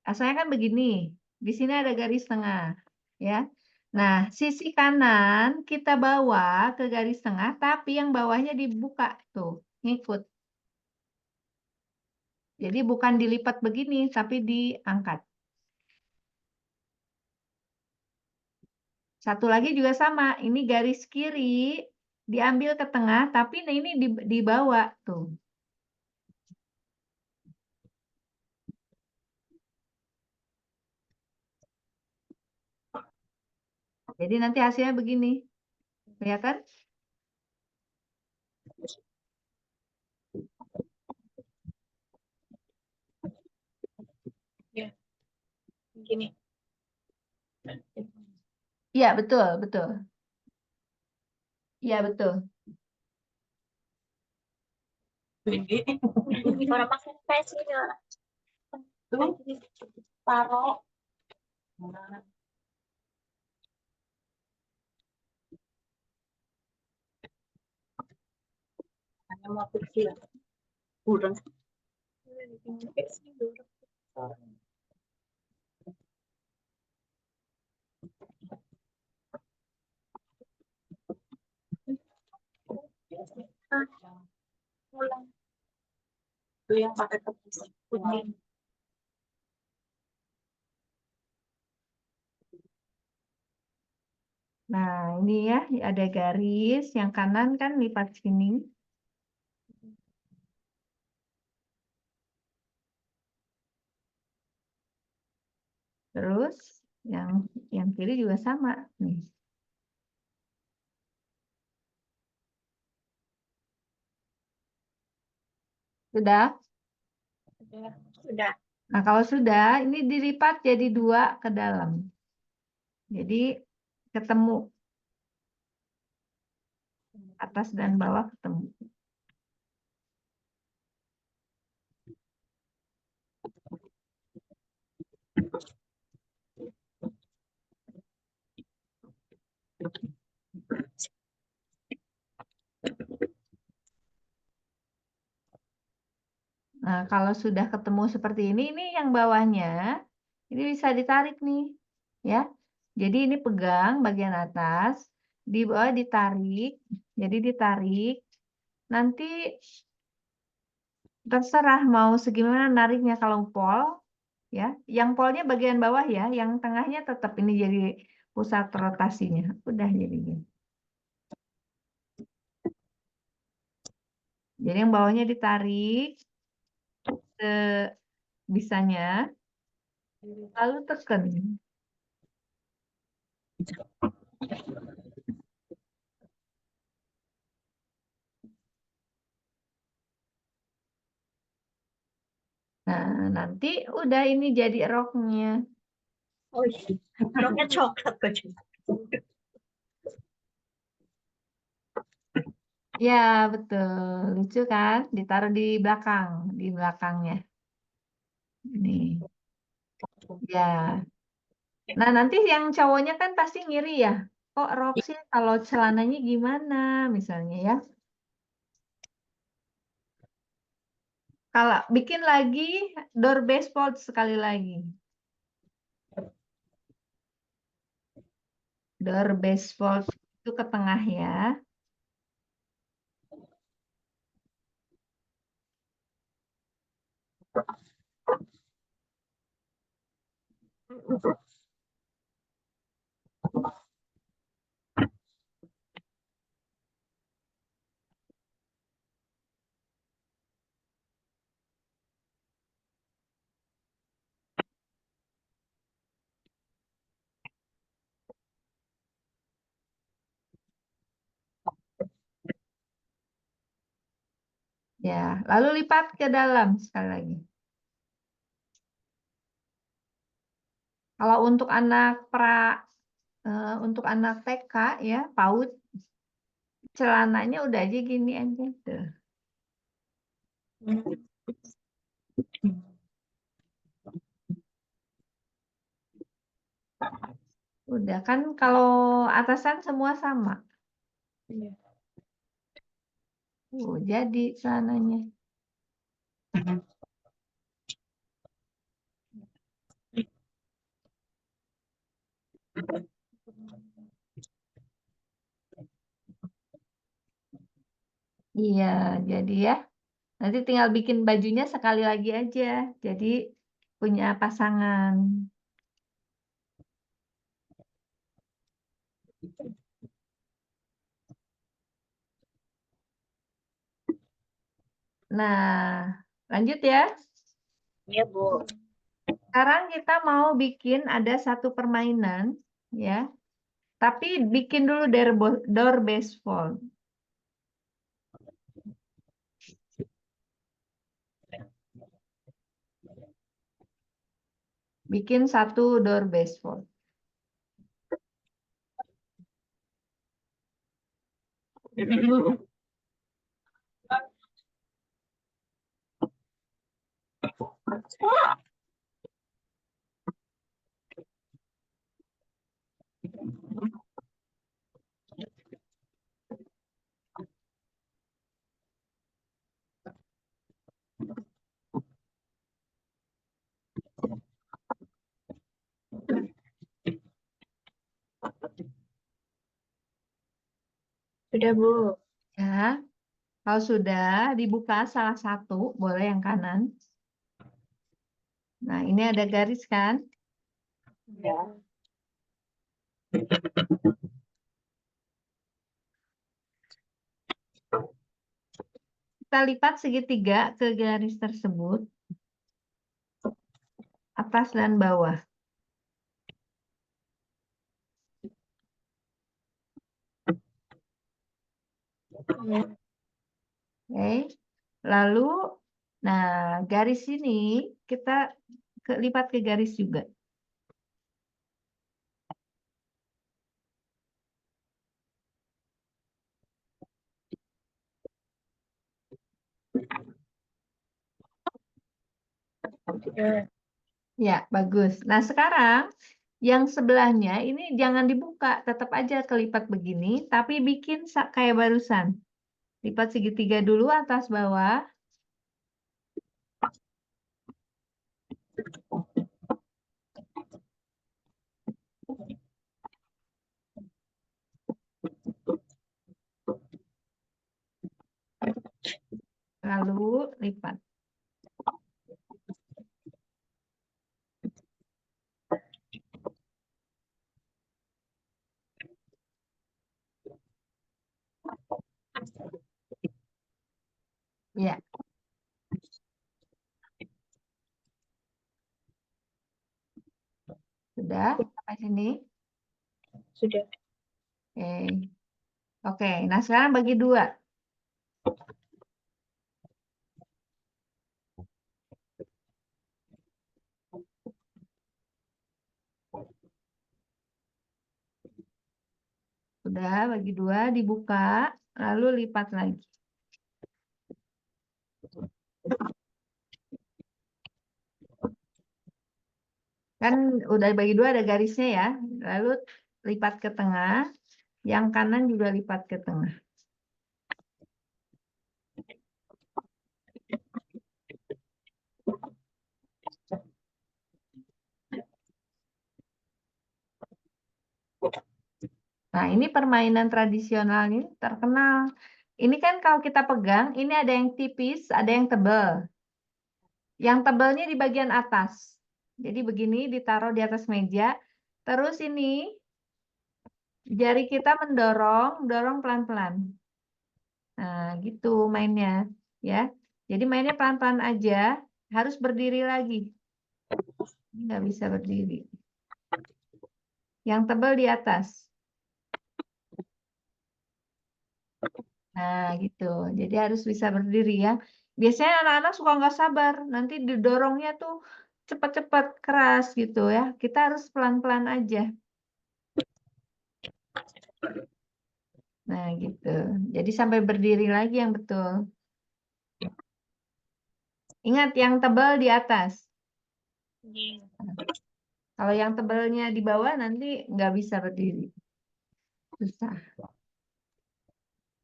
[SPEAKER 2] Asalnya kan begini. Di sini ada garis tengah, ya. Nah, sisi kanan kita bawa ke garis tengah, tapi yang bawahnya dibuka tuh, ngikut. Jadi bukan dilipat begini, tapi diangkat. Satu lagi juga sama, ini garis kiri diambil ke tengah, tapi ini dibawa tuh. Jadi nanti hasilnya begini, ya kan?
[SPEAKER 3] Ya. Gini.
[SPEAKER 2] Iya, betul, betul. Iya, betul.
[SPEAKER 3] Orang pakai face ini orang. Taruh. Hanya mau kecil. Udah. Pulang. Itu yang pakai kertas kuning.
[SPEAKER 2] Nah, ini ya, ada garis, yang kanan kan lipat sini. Terus yang kiri juga sama nih. Sudah?
[SPEAKER 3] Sudah.
[SPEAKER 2] Nah, kalau sudah, ini dilipat jadi 2 ke dalam. Jadi ketemu. Atas dan bawah ketemu. Nah, kalau sudah ketemu seperti ini yang bawahnya, ini bisa ditarik nih. Ya. Jadi ini pegang bagian atas, di bawah ditarik, jadi ditarik. Nanti terserah mau segimana nariknya kalau pol, ya. Yang polnya bagian bawah ya, yang tengahnya tetap ini jadi pusat rotasinya. Udah jadi gini. Jadi yang bawahnya ditarik ke bisanya, lalu tekan. Nah, nanti udah ini jadi roknya.
[SPEAKER 3] Oh iya, roknya coklat baju.
[SPEAKER 2] Ya, betul. Lucu kan? Ditaruh di belakang, di belakangnya. Nih. Ya. Nah, nanti yang cowoknya kan pasti ngiri ya. Kok rok sih kalau celananya gimana misalnya ya. Kalau bikin lagi door baseball sekali lagi. Door baseball itu ke tengah ya. Ya, lalu lipat ke dalam sekali lagi. Kalau untuk anak TK ya, PAUD, celananya udah aja gini aja tuh. Udah kan kalau atasan semua sama.
[SPEAKER 3] Iya.
[SPEAKER 2] Jadi celananya. Iya, jadi ya. Nanti tinggal bikin bajunya sekali lagi aja. Jadi punya pasangan. Nah, lanjut ya.
[SPEAKER 3] Iya, Bu.
[SPEAKER 2] Sekarang kita mau bikin ada satu permainan, ya. Tapi bikin dulu door baseball. Bikin satu door baseball.
[SPEAKER 3] Sudah, Bu.
[SPEAKER 2] Ya, kalau sudah dibuka salah satu, boleh yang kanan. Nah, ini ada garis kan?
[SPEAKER 3] Ya.
[SPEAKER 2] Kita lipat segitiga ke garis tersebut, atas dan bawah. Oke. Lalu, nah garis ini kita lipat ke garis juga. Ya, bagus. Nah, sekarang yang sebelahnya ini jangan dibuka, tetap aja kelipat begini, tapi bikin kayak barusan. Lipat segitiga dulu atas bawah. Lalu lipat. Ya, sudah sampai sini.
[SPEAKER 1] Sudah.
[SPEAKER 2] Oke. Oke, nah sekarang bagi 2. Sudah bagi 2 dibuka, lalu lipat lagi. Kan udah bagi 2 ada garisnya ya. Lalu lipat ke tengah, yang kanan juga lipat ke tengah. Nah, ini permainan tradisional ini terkenal. Ini kan kalau kita pegang, ini ada yang tipis, ada yang tebal. Yang tebalnya di bagian atas. Jadi begini ditaruh di atas meja. Terus ini jari kita dorong pelan-pelan. Nah, gitu mainnya, ya. Jadi mainnya pelan-pelan aja, harus berdiri lagi. Nggak bisa berdiri. Yang tebal di atas. Nah, gitu. Jadi harus bisa berdiri ya. Biasanya anak-anak suka nggak sabar, nanti didorongnya tuh cepat-cepat keras gitu ya. Kita harus pelan-pelan aja. Nah, gitu. Jadi sampai berdiri lagi yang betul. Ingat yang tebal di atas. Kalau yang tebalnya di bawah nanti nggak bisa berdiri. Susah.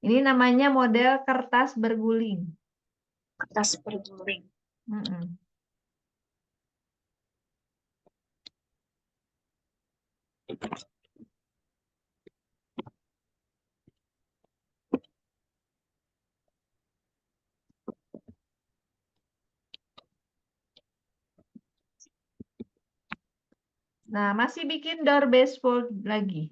[SPEAKER 2] Ini namanya model kertas berguling.
[SPEAKER 3] Kertas berguling.
[SPEAKER 2] Mm-mm. Nah, masih bikin door baseball lagi.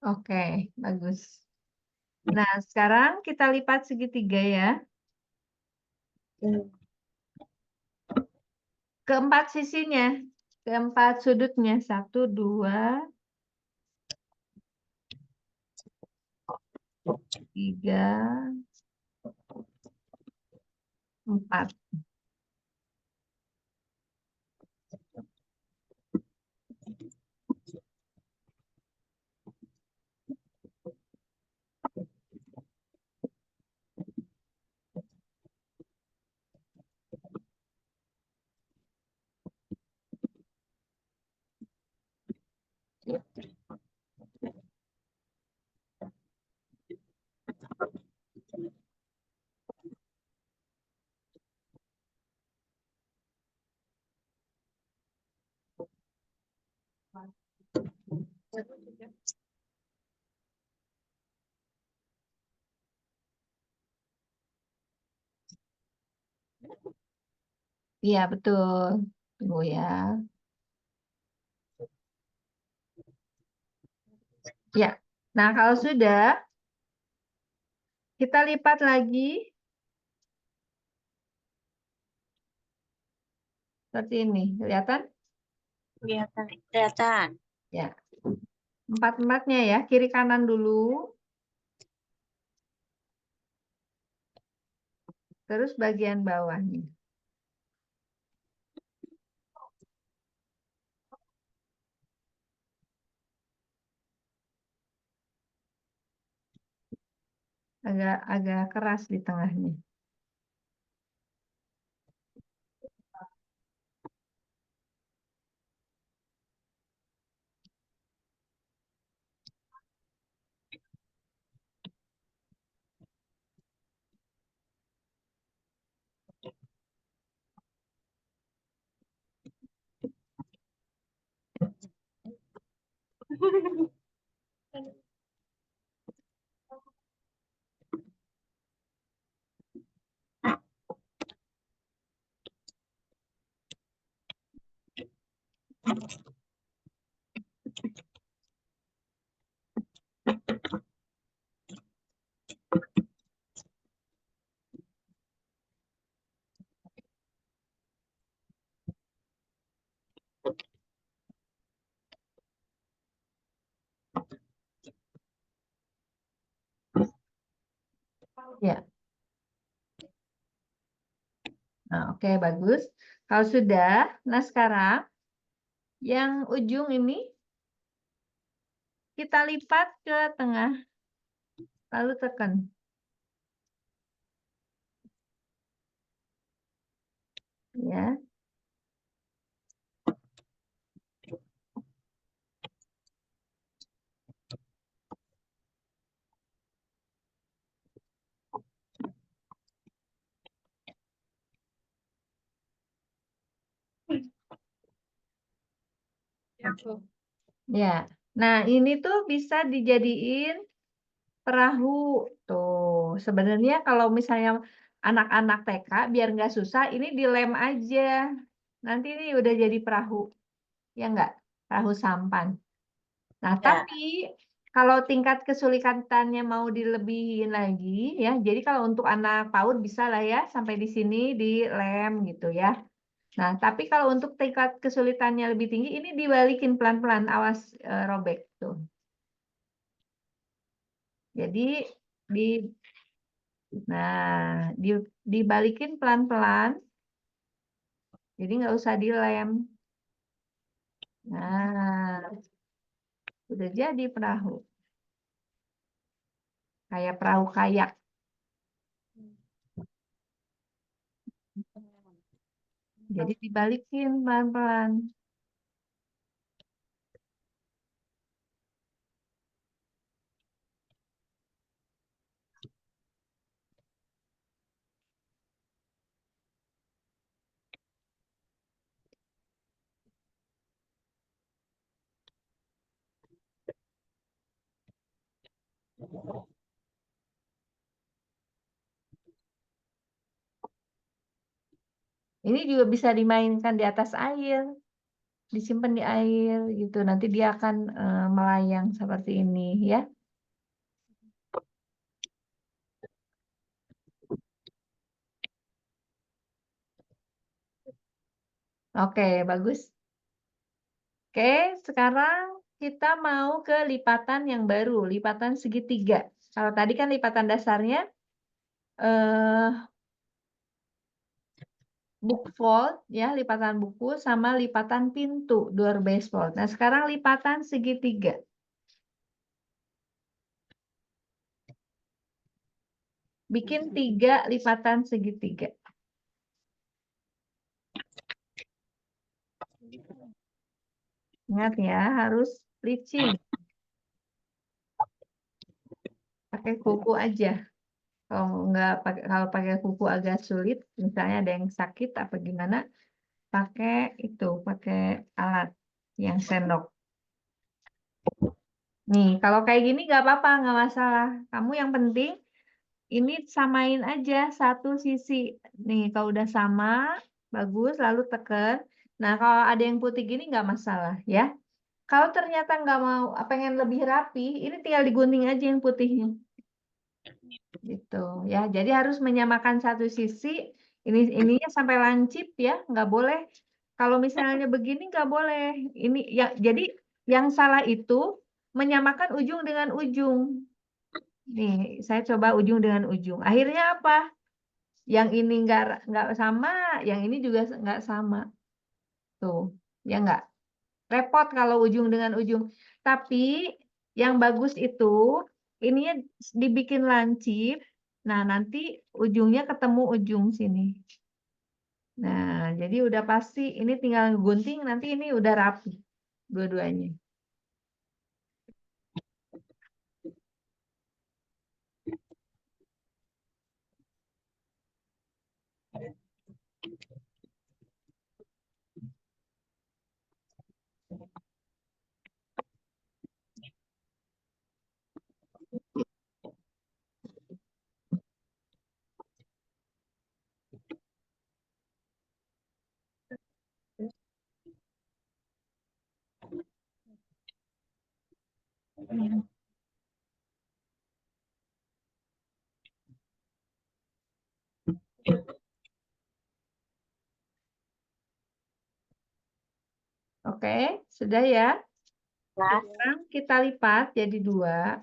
[SPEAKER 2] Oke, bagus. Nah, sekarang kita lipat segitiga ya. Keempat sisinya, keempat sudutnya. 1, 2, 3, 4. Iya, betul. Tunggu ya. Ya. Nah, kalau sudah, kita lipat lagi. Seperti ini. Kelihatan?
[SPEAKER 3] Kelihatan. Kelihatan.
[SPEAKER 2] Ya. Empat-empatnya ya. Kiri kanan dulu. Terus bagian bawahnya. agak keras di tengahnya. Ya. Nah, oke, bagus. Kalau sudah, nah sekarang yang ujung ini kita lipat ke tengah, lalu tekan. Ya. Ya. Nah, ini tuh bisa dijadiin perahu. Tuh, sebenarnya kalau misalnya anak-anak TK biar nggak susah, ini dilem aja. Nanti ini udah jadi perahu. Ya nggak? Perahu sampan. Nah,
[SPEAKER 3] Ya.
[SPEAKER 2] tapi kalau tingkat kesulitannya mau dilebihin lagi ya. Jadi kalau untuk anak PAUD bisa lah ya sampai di sini dilem gitu ya. Nah, tapi kalau untuk tingkat kesulitannya lebih tinggi ini dibalikin pelan-pelan, awas robek tuh. Jadi di dibalikin pelan-pelan. Jadi nggak usah dilem. Nah, udah jadi perahu. Kayak perahu kayak. Jadi dibalikin pelan-pelan. Ini juga bisa dimainkan di atas air, disimpan di air gitu. Nanti dia akan melayang seperti ini ya. Oke, bagus. Oke, sekarang kita mau ke lipatan yang baru, lipatan segitiga. Kalau tadi kan lipatan dasarnya book fold ya, lipatan buku sama lipatan pintu, door base fold. Nah, sekarang lipatan segitiga. Bikin 3 lipatan segitiga. Ingat ya, harus licin. Pakai kuku aja. Kalau pakai kuku agak sulit, misalnya ada yang sakit apa gimana, pakai alat yang sendok. Nih, kalau kayak gini nggak apa-apa, nggak masalah. Kamu yang penting ini samain aja satu sisi. Nih, kalau udah sama, bagus, lalu tekan. Nah, kalau ada yang putih gini nggak masalah ya. Kalau ternyata nggak mau, pengen lebih rapi, ini tinggal digunting aja yang putihnya. Gitu ya. Jadi harus menyamakan satu sisi. Ininya sampai lancip ya, nggak boleh. Kalau misalnya begini nggak boleh. Ini ya, jadi yang salah itu menyamakan ujung dengan ujung. Nih, saya coba ujung dengan ujung. Akhirnya apa? Yang ini nggak sama, yang ini juga nggak sama. Tuh, ya nggak? Repot kalau ujung dengan ujung. Tapi yang bagus itu ininya dibikin lancip. Nah, nanti ujungnya ketemu ujung sini. Nah, jadi udah pasti ini tinggal gunting, nanti ini udah rapi dua-duanya. Oke, sudah ya. Sekarang kita lipat jadi 2.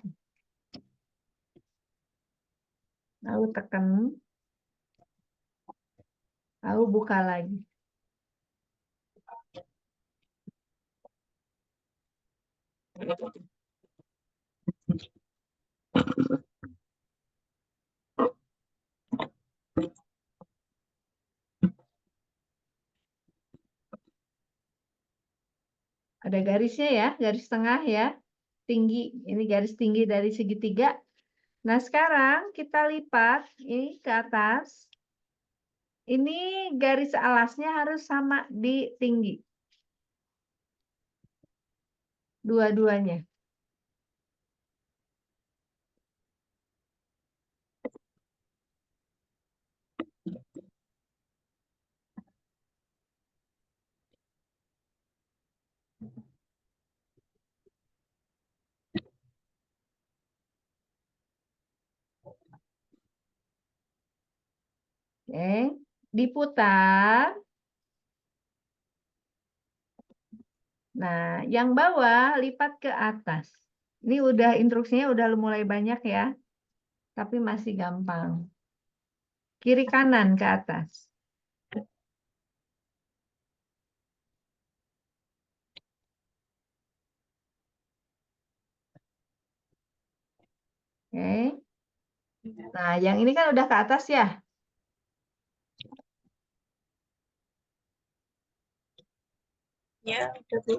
[SPEAKER 2] Lalu tekan. Lalu buka lagi. Ada garisnya ya, garis tengah ya. Tinggi, ini garis tinggi dari segitiga. Nah, sekarang kita lipat ini ke atas. Ini garis alasnya harus sama di tinggi. Dua-duanya. Oke, diputar. Nah, yang bawah lipat ke atas. Ini udah instruksinya udah mulai banyak ya, tapi masih gampang. Kiri kanan ke atas. Oke. Nah, yang ini kan udah ke atas ya.
[SPEAKER 3] Ya, udah Bu.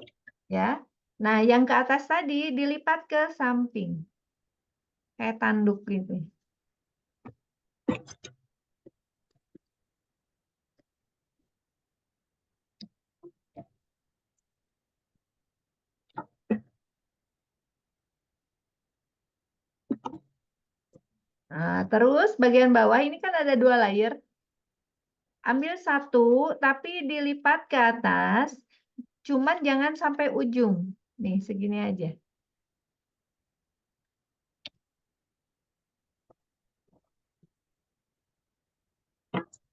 [SPEAKER 2] Ya. Nah, yang ke atas tadi dilipat ke samping. Kayak tanduk gitu. Nah, terus bagian bawah ini kan ada 2 layer. Ambil satu, tapi dilipat ke atas. Cuman jangan sampai ujung. Nih, segini aja.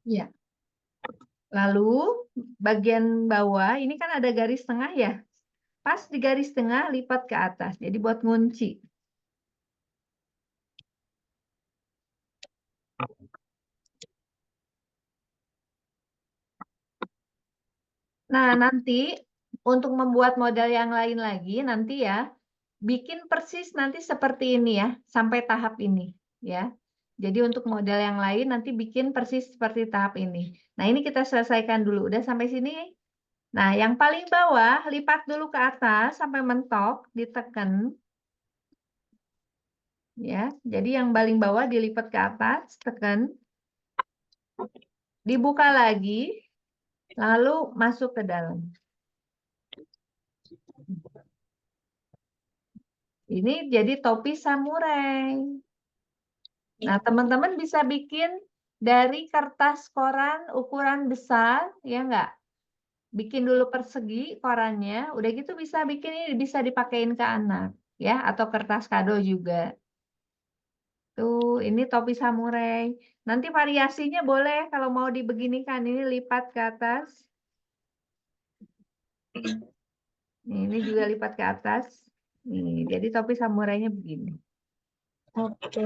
[SPEAKER 2] Ya. Lalu bagian bawah ini kan ada garis tengah ya. Pas di garis tengah lipat ke atas. Jadi buat ngunci. Nah, nanti untuk membuat model yang lain lagi nanti ya, bikin persis nanti seperti ini ya, sampai tahap ini ya. Jadi untuk model yang lain nanti bikin persis seperti tahap ini. Nah, ini kita selesaikan dulu. Udah sampai sini? Nah, yang paling bawah lipat dulu ke atas sampai mentok, ditekan. Ya, jadi yang paling bawah dilipat ke atas, tekan. Dibuka lagi, lalu masuk ke dalam. Ini jadi topi samurai. Nah, teman-teman bisa bikin dari kertas koran ukuran besar, ya enggak? Bikin dulu persegi korannya, udah gitu bisa bikin ini bisa dipakein ke anak, ya, atau kertas kado juga. Tuh, ini topi samurai. Nanti variasinya boleh kalau mau dibeginikan, ini lipat ke atas. Ini juga lipat ke atas. Nih, jadi topi samurainya begini.
[SPEAKER 3] Oke.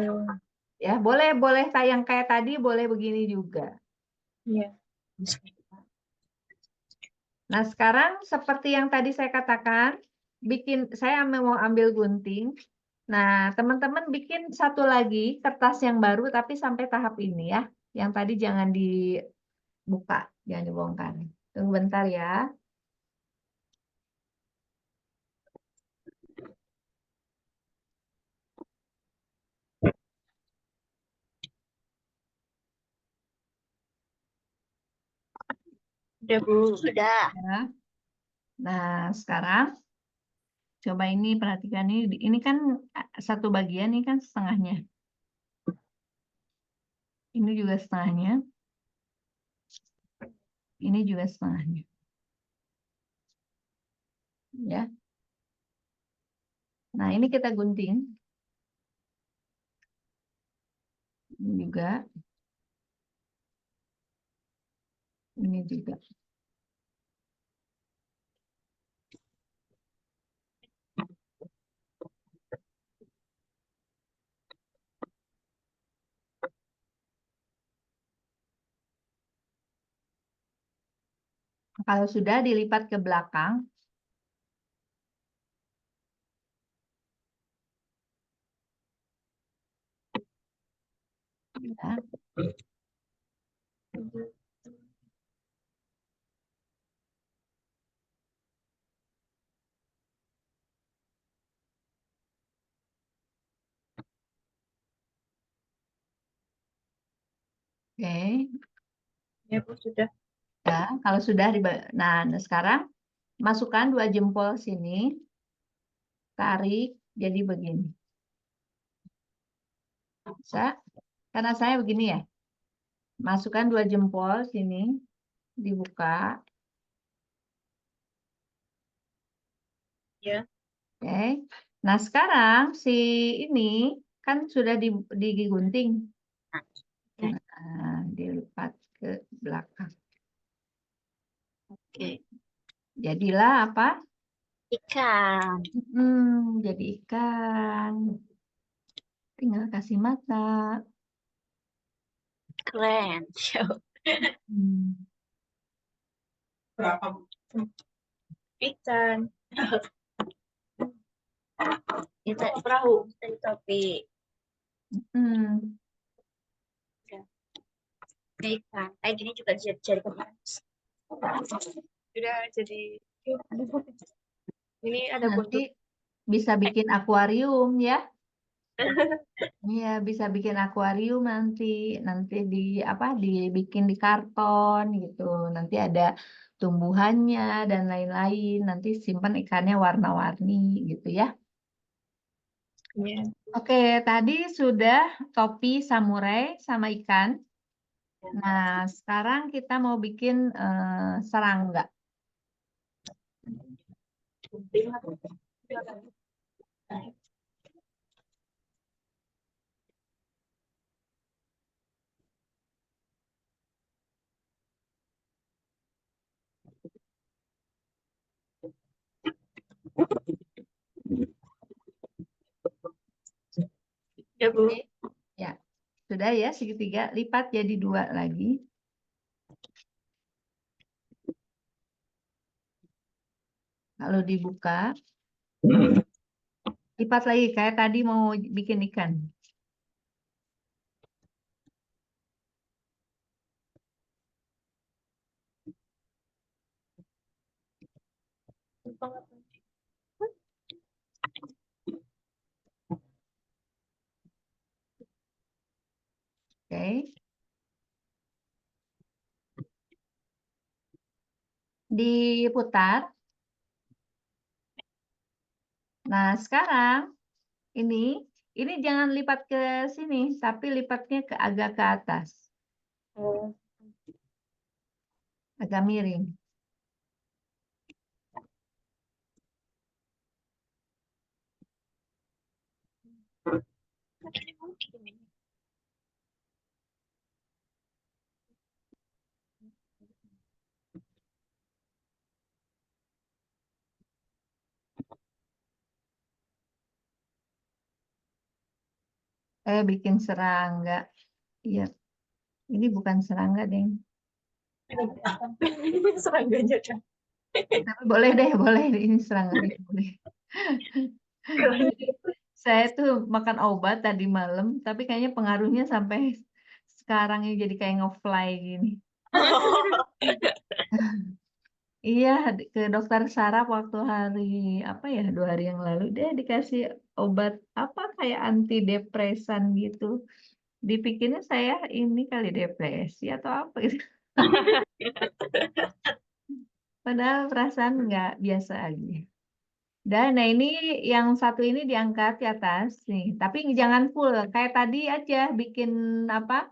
[SPEAKER 2] Ya, boleh tayang kayak tadi, boleh begini juga.
[SPEAKER 3] Iya.
[SPEAKER 2] Nah, sekarang seperti yang tadi saya katakan, saya mau ambil gunting. Nah, teman-teman bikin satu lagi kertas yang baru tapi sampai tahap ini ya. Yang tadi jangan dibuka, jangan dibongkar. Tunggu bentar ya.
[SPEAKER 3] Udah, Bu. Udah.
[SPEAKER 2] Ya. Nah, sekarang coba ini perhatikan ini kan satu bagian ini kan setengahnya. Ini juga setengahnya. Ini juga setengahnya. Ya. Nah, ini kita gunting. Ini juga. Ini juga. Kalau sudah dilipat ke belakang, ya. Oke.
[SPEAKER 3] Ya, Bu, sudah.
[SPEAKER 2] Ya, kalau sudah nah sekarang masukkan 2 jempol sini, tarik jadi begini. Bisa? Karena saya begini ya. Masukkan 2 jempol sini, dibuka.
[SPEAKER 3] Ya.
[SPEAKER 2] Oke. Nah, sekarang si ini kan sudah digunting.
[SPEAKER 3] Oke.
[SPEAKER 2] Nah, dilipat ke belakang.
[SPEAKER 3] Oke.
[SPEAKER 2] Jadilah apa?
[SPEAKER 3] Ikan.
[SPEAKER 2] Jadi ikan. Tinggal kasih mata.
[SPEAKER 3] Keren.
[SPEAKER 2] Hmm.
[SPEAKER 3] Berapa? Ikan. Itu perahu. Itu topi.
[SPEAKER 2] Hmm.
[SPEAKER 3] Ikan. Kayak gini juga jadi kemarin. Sudah jadi. Ini ada
[SPEAKER 2] Nanti
[SPEAKER 3] buntut.
[SPEAKER 2] bisa bikin akuarium ya. Iya, bisa bikin akuarium nanti. Nanti dibikin di karton gitu. Nanti ada tumbuhannya dan lain-lain. Nanti simpan ikannya warna-warni gitu ya.
[SPEAKER 3] Iya.
[SPEAKER 2] Oke, tadi sudah topi samurai sama ikan. Nah, sekarang kita mau bikin serangga.
[SPEAKER 3] Ya, Bu.
[SPEAKER 2] Oke. Ya, sudah ya segitiga. Lipat jadi 2 lagi. Lalu dibuka. Lipat lagi kayak tadi mau bikin ikan. Oke. Diputar. Nah, sekarang ini jangan lipat ke sini, tapi lipatnya agak ke atas, agak miring. Bikin serangga. Iya, ini bukan serangga, Deng.
[SPEAKER 3] Serangganya kan.
[SPEAKER 2] Tapi boleh deh, boleh. Ini serangga, boleh. Saya tuh makan obat tadi malam, tapi kayaknya pengaruhnya sampai sekarang ini jadi kayak nge-fly gini. Iya, ke dokter saraf waktu hari apa ya 2 hari yang lalu dia dikasih obat apa kayak antidepresan gitu. Dipikirnya saya ini kali depresi atau apa gitu. Padahal perasaan nggak biasa aja. Dan nah ini yang satu ini diangkat di atas nih, tapi jangan full kayak tadi aja bikin apa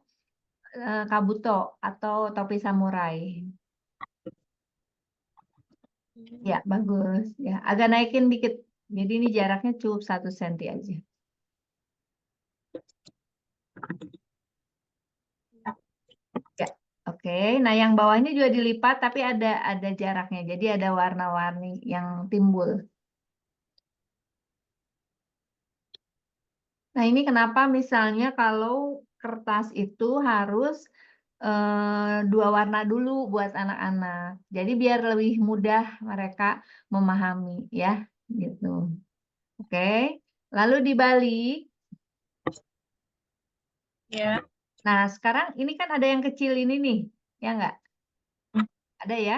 [SPEAKER 2] kabuto atau topi samurai. Ya, bagus. Ya, agak naikin dikit. Jadi ini jaraknya cukup 1 senti aja. Ya, oke. Nah, yang bawahnya juga dilipat tapi ada jaraknya. Jadi ada warna-warni yang timbul. Nah, ini kenapa misalnya kalau kertas itu harus 2 warna dulu buat anak-anak. Jadi biar lebih mudah mereka memahami ya, gitu. Oke. Lalu dibalik.
[SPEAKER 3] Ya.
[SPEAKER 2] Nah, sekarang ini kan ada yang kecil ini nih, ya enggak? Ada ya?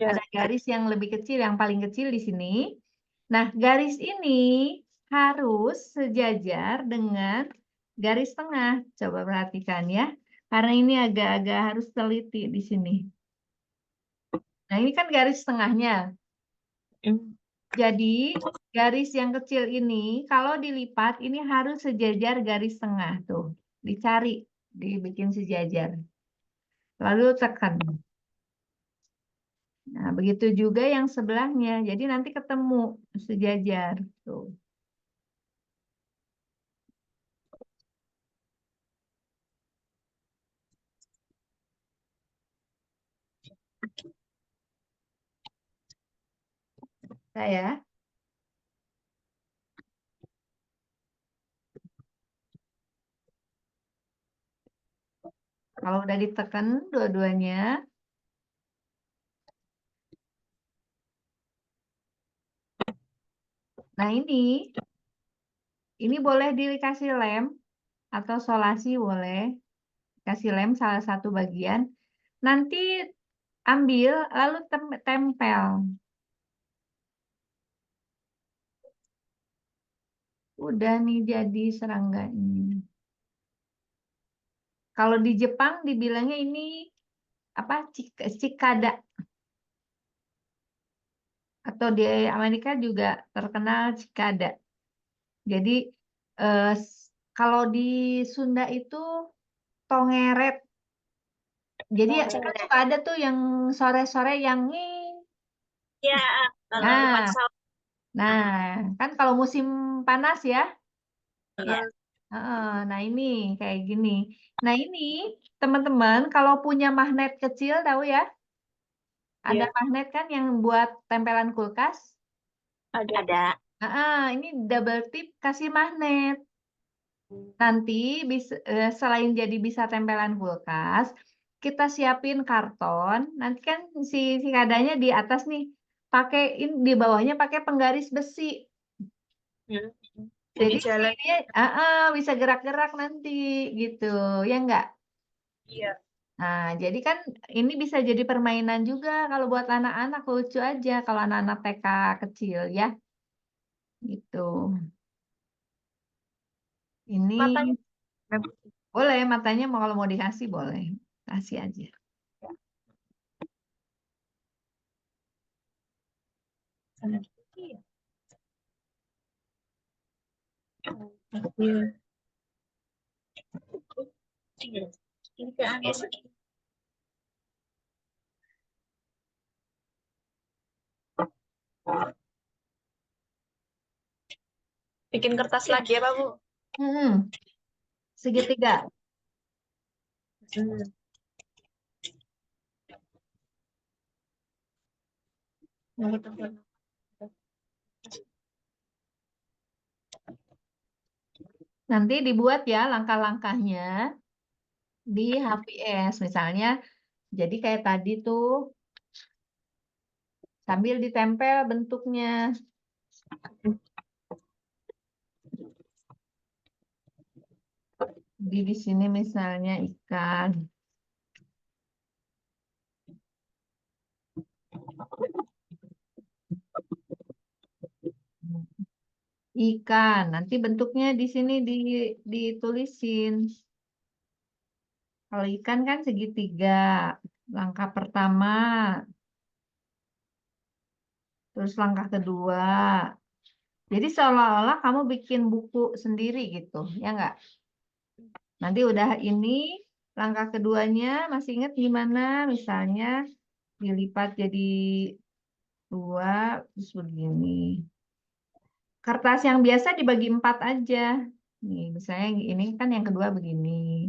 [SPEAKER 2] Ada garis yang lebih kecil, yang paling kecil di sini. Nah, garis ini harus sejajar dengan garis tengah. Coba perhatikan ya. Karena ini agak-agak harus teliti di sini. Nah, ini kan garis tengahnya. Jadi, garis yang kecil ini, kalau dilipat, ini harus sejajar garis tengah. Tuh, dicari, dibikin sejajar. Lalu tekan. Nah, begitu juga yang sebelahnya. Jadi nanti ketemu sejajar. Tuh. Saya. Kalau udah ditekan dua-duanya, nah ini boleh dikasih lem atau solasi boleh. Kasih lem salah satu bagian. Nanti ambil lalu tempel. Udah nih jadi serangga ini. Kalau di Jepang dibilangnya ini apa? Cikada. Atau di Amerika juga terkenal cikada. Jadi kalau di Sunda itu tongeret. Jadi suka ada tuh yang sore-sore yang
[SPEAKER 3] Ya,
[SPEAKER 2] nah, nah kan kalau musim panas ya.
[SPEAKER 3] ya.
[SPEAKER 2] Nah ini kayak gini. Nah ini teman-teman kalau punya magnet kecil tahu ya? Ada magnet kan yang buat tempelan kulkas?
[SPEAKER 3] Ada.
[SPEAKER 2] Ini double tip kasih magnet. Nanti selain jadi bisa tempelan kulkas, kita siapin karton. Nanti kan si kadanya di atas nih, pakaiin di bawahnya pakai penggaris besi. Jadi
[SPEAKER 3] jalan.
[SPEAKER 2] dia bisa gerak-gerak nanti gitu, ya enggak?
[SPEAKER 3] Iya.
[SPEAKER 2] Nah, jadi kan ini bisa jadi permainan juga kalau buat anak-anak lucu aja kalau anak-anak TK kecil ya. Gitu. Ini
[SPEAKER 3] Matanya
[SPEAKER 2] boleh matanya mau kalau mau dikasih boleh. Kasih aja.
[SPEAKER 3] Ini kayak aneh sih. Bikin kertas lagi ya, Pak Bu?
[SPEAKER 2] Segitiga. Nanti dibuat ya langkah-langkahnya di HVS. Misalnya, jadi kayak tadi tuh, sambil ditempel bentuknya. Di sini misalnya ikan. Ikan, nanti bentuknya di sini ditulisin. Kalau ikan kan segitiga. Langkah pertama, terus langkah kedua. Jadi seolah-olah kamu bikin buku sendiri gitu, ya enggak? Nanti udah ini, langkah keduanya masih ingat gimana? Misalnya dilipat jadi 2, terus begini. Kertas yang biasa dibagi 4 aja. Nih, misalnya ini kan yang kedua begini.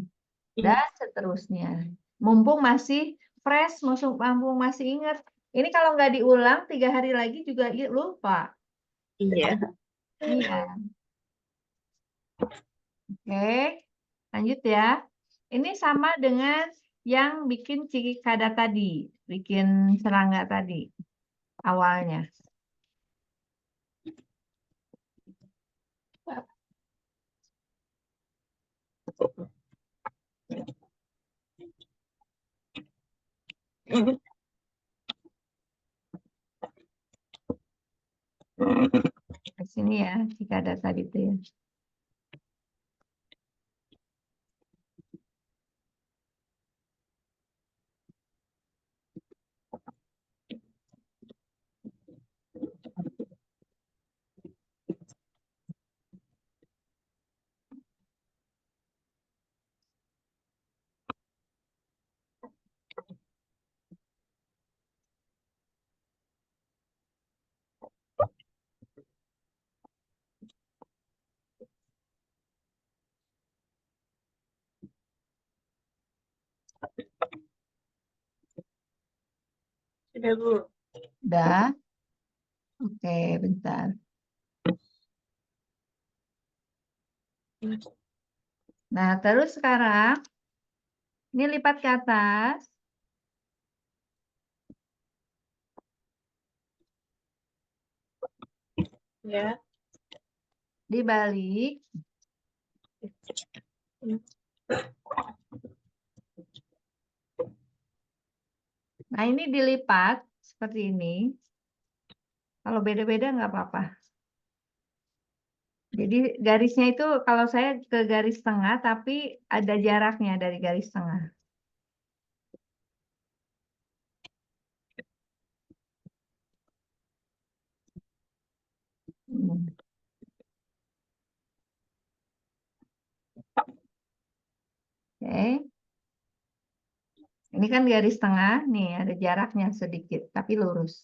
[SPEAKER 2] Dan seterusnya. Mumpung masih fresh, mumpung masih ingat. Ini kalau nggak diulang 3 hari lagi juga lupa.
[SPEAKER 3] Iya.
[SPEAKER 2] Iya. Oke, lanjut ya. Ini sama dengan yang bikin cikikada tadi, bikin serangga tadi awalnya. Di sini ya, cikikada tadi itu ya.
[SPEAKER 3] Sudah, Bu.
[SPEAKER 2] Udah. Oke, bentar. Nah, terus sekarang ini lipat ke atas.
[SPEAKER 3] Ya.
[SPEAKER 2] Dibalik. Nah, ini dilipat seperti ini. Kalau beda-beda nggak apa-apa. Jadi garisnya itu kalau saya ke garis tengah, tapi ada jaraknya dari garis tengah. Oke. Ini kan garis tengah, nih ada jaraknya sedikit, tapi lurus.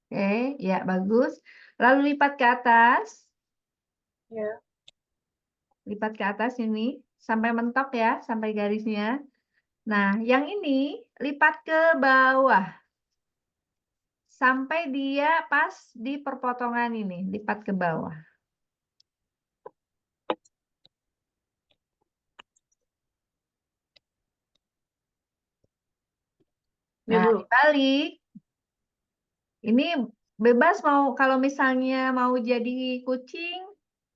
[SPEAKER 2] Oke, ya bagus. Lalu lipat ke atas.
[SPEAKER 3] Ya.
[SPEAKER 2] Lipat ke atas ini, sampai mentok ya, sampai garisnya. Nah, yang ini lipat ke bawah. Sampai dia pas di perpotongan ini, lipat ke bawah. Nah, dibalik. Ini bebas mau kalau misalnya mau jadi kucing,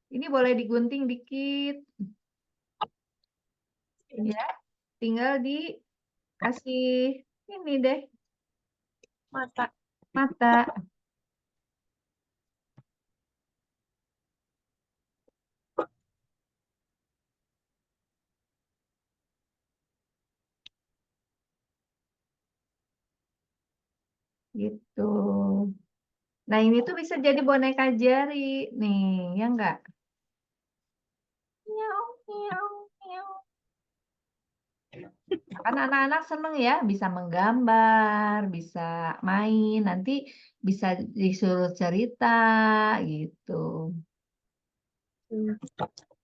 [SPEAKER 2] ini boleh digunting dikit. Ya, tinggal dikasih ini deh.
[SPEAKER 3] Mata.
[SPEAKER 2] Mata. Gitu. Nah, ini tuh bisa jadi boneka jari. Nih, ya enggak? Miau, miau, miau. Kan anak-anak seneng ya, bisa menggambar, bisa main, nanti bisa disuruh cerita gitu.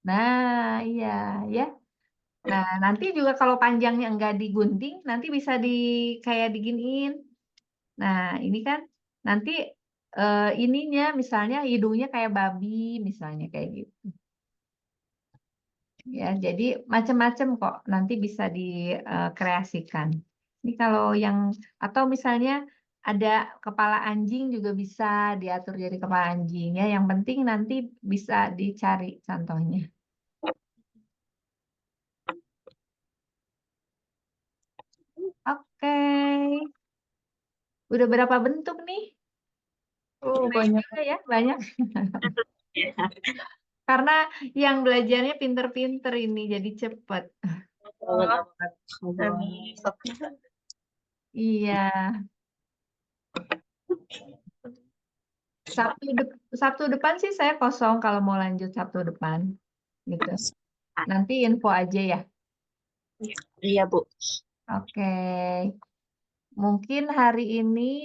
[SPEAKER 2] Nah, iya ya. Nah, nanti juga kalau panjangnya enggak digunting, nanti bisa kayak diginiin. Nah, ini kan nanti ininya misalnya hidungnya kayak babi, misalnya kayak gitu. Ya, jadi macam-macam kok nanti bisa dikreasikan. Ini kalau yang atau misalnya ada kepala anjing juga bisa diatur jadi kepala anjing ya. Yang penting nanti bisa dicari contohnya. Oke. Udah berapa bentuk nih?
[SPEAKER 3] Oh,
[SPEAKER 2] Banyak juga ya, banyak. Karena yang belajarnya pinter-pinter ini jadi cepet.
[SPEAKER 3] Amin.
[SPEAKER 2] Iya. Sabtu depan sih saya kosong kalau mau lanjut Sabtu depan. Gitu. Nanti info aja ya.
[SPEAKER 3] Iya, Bu.
[SPEAKER 2] Oke. Mungkin hari ini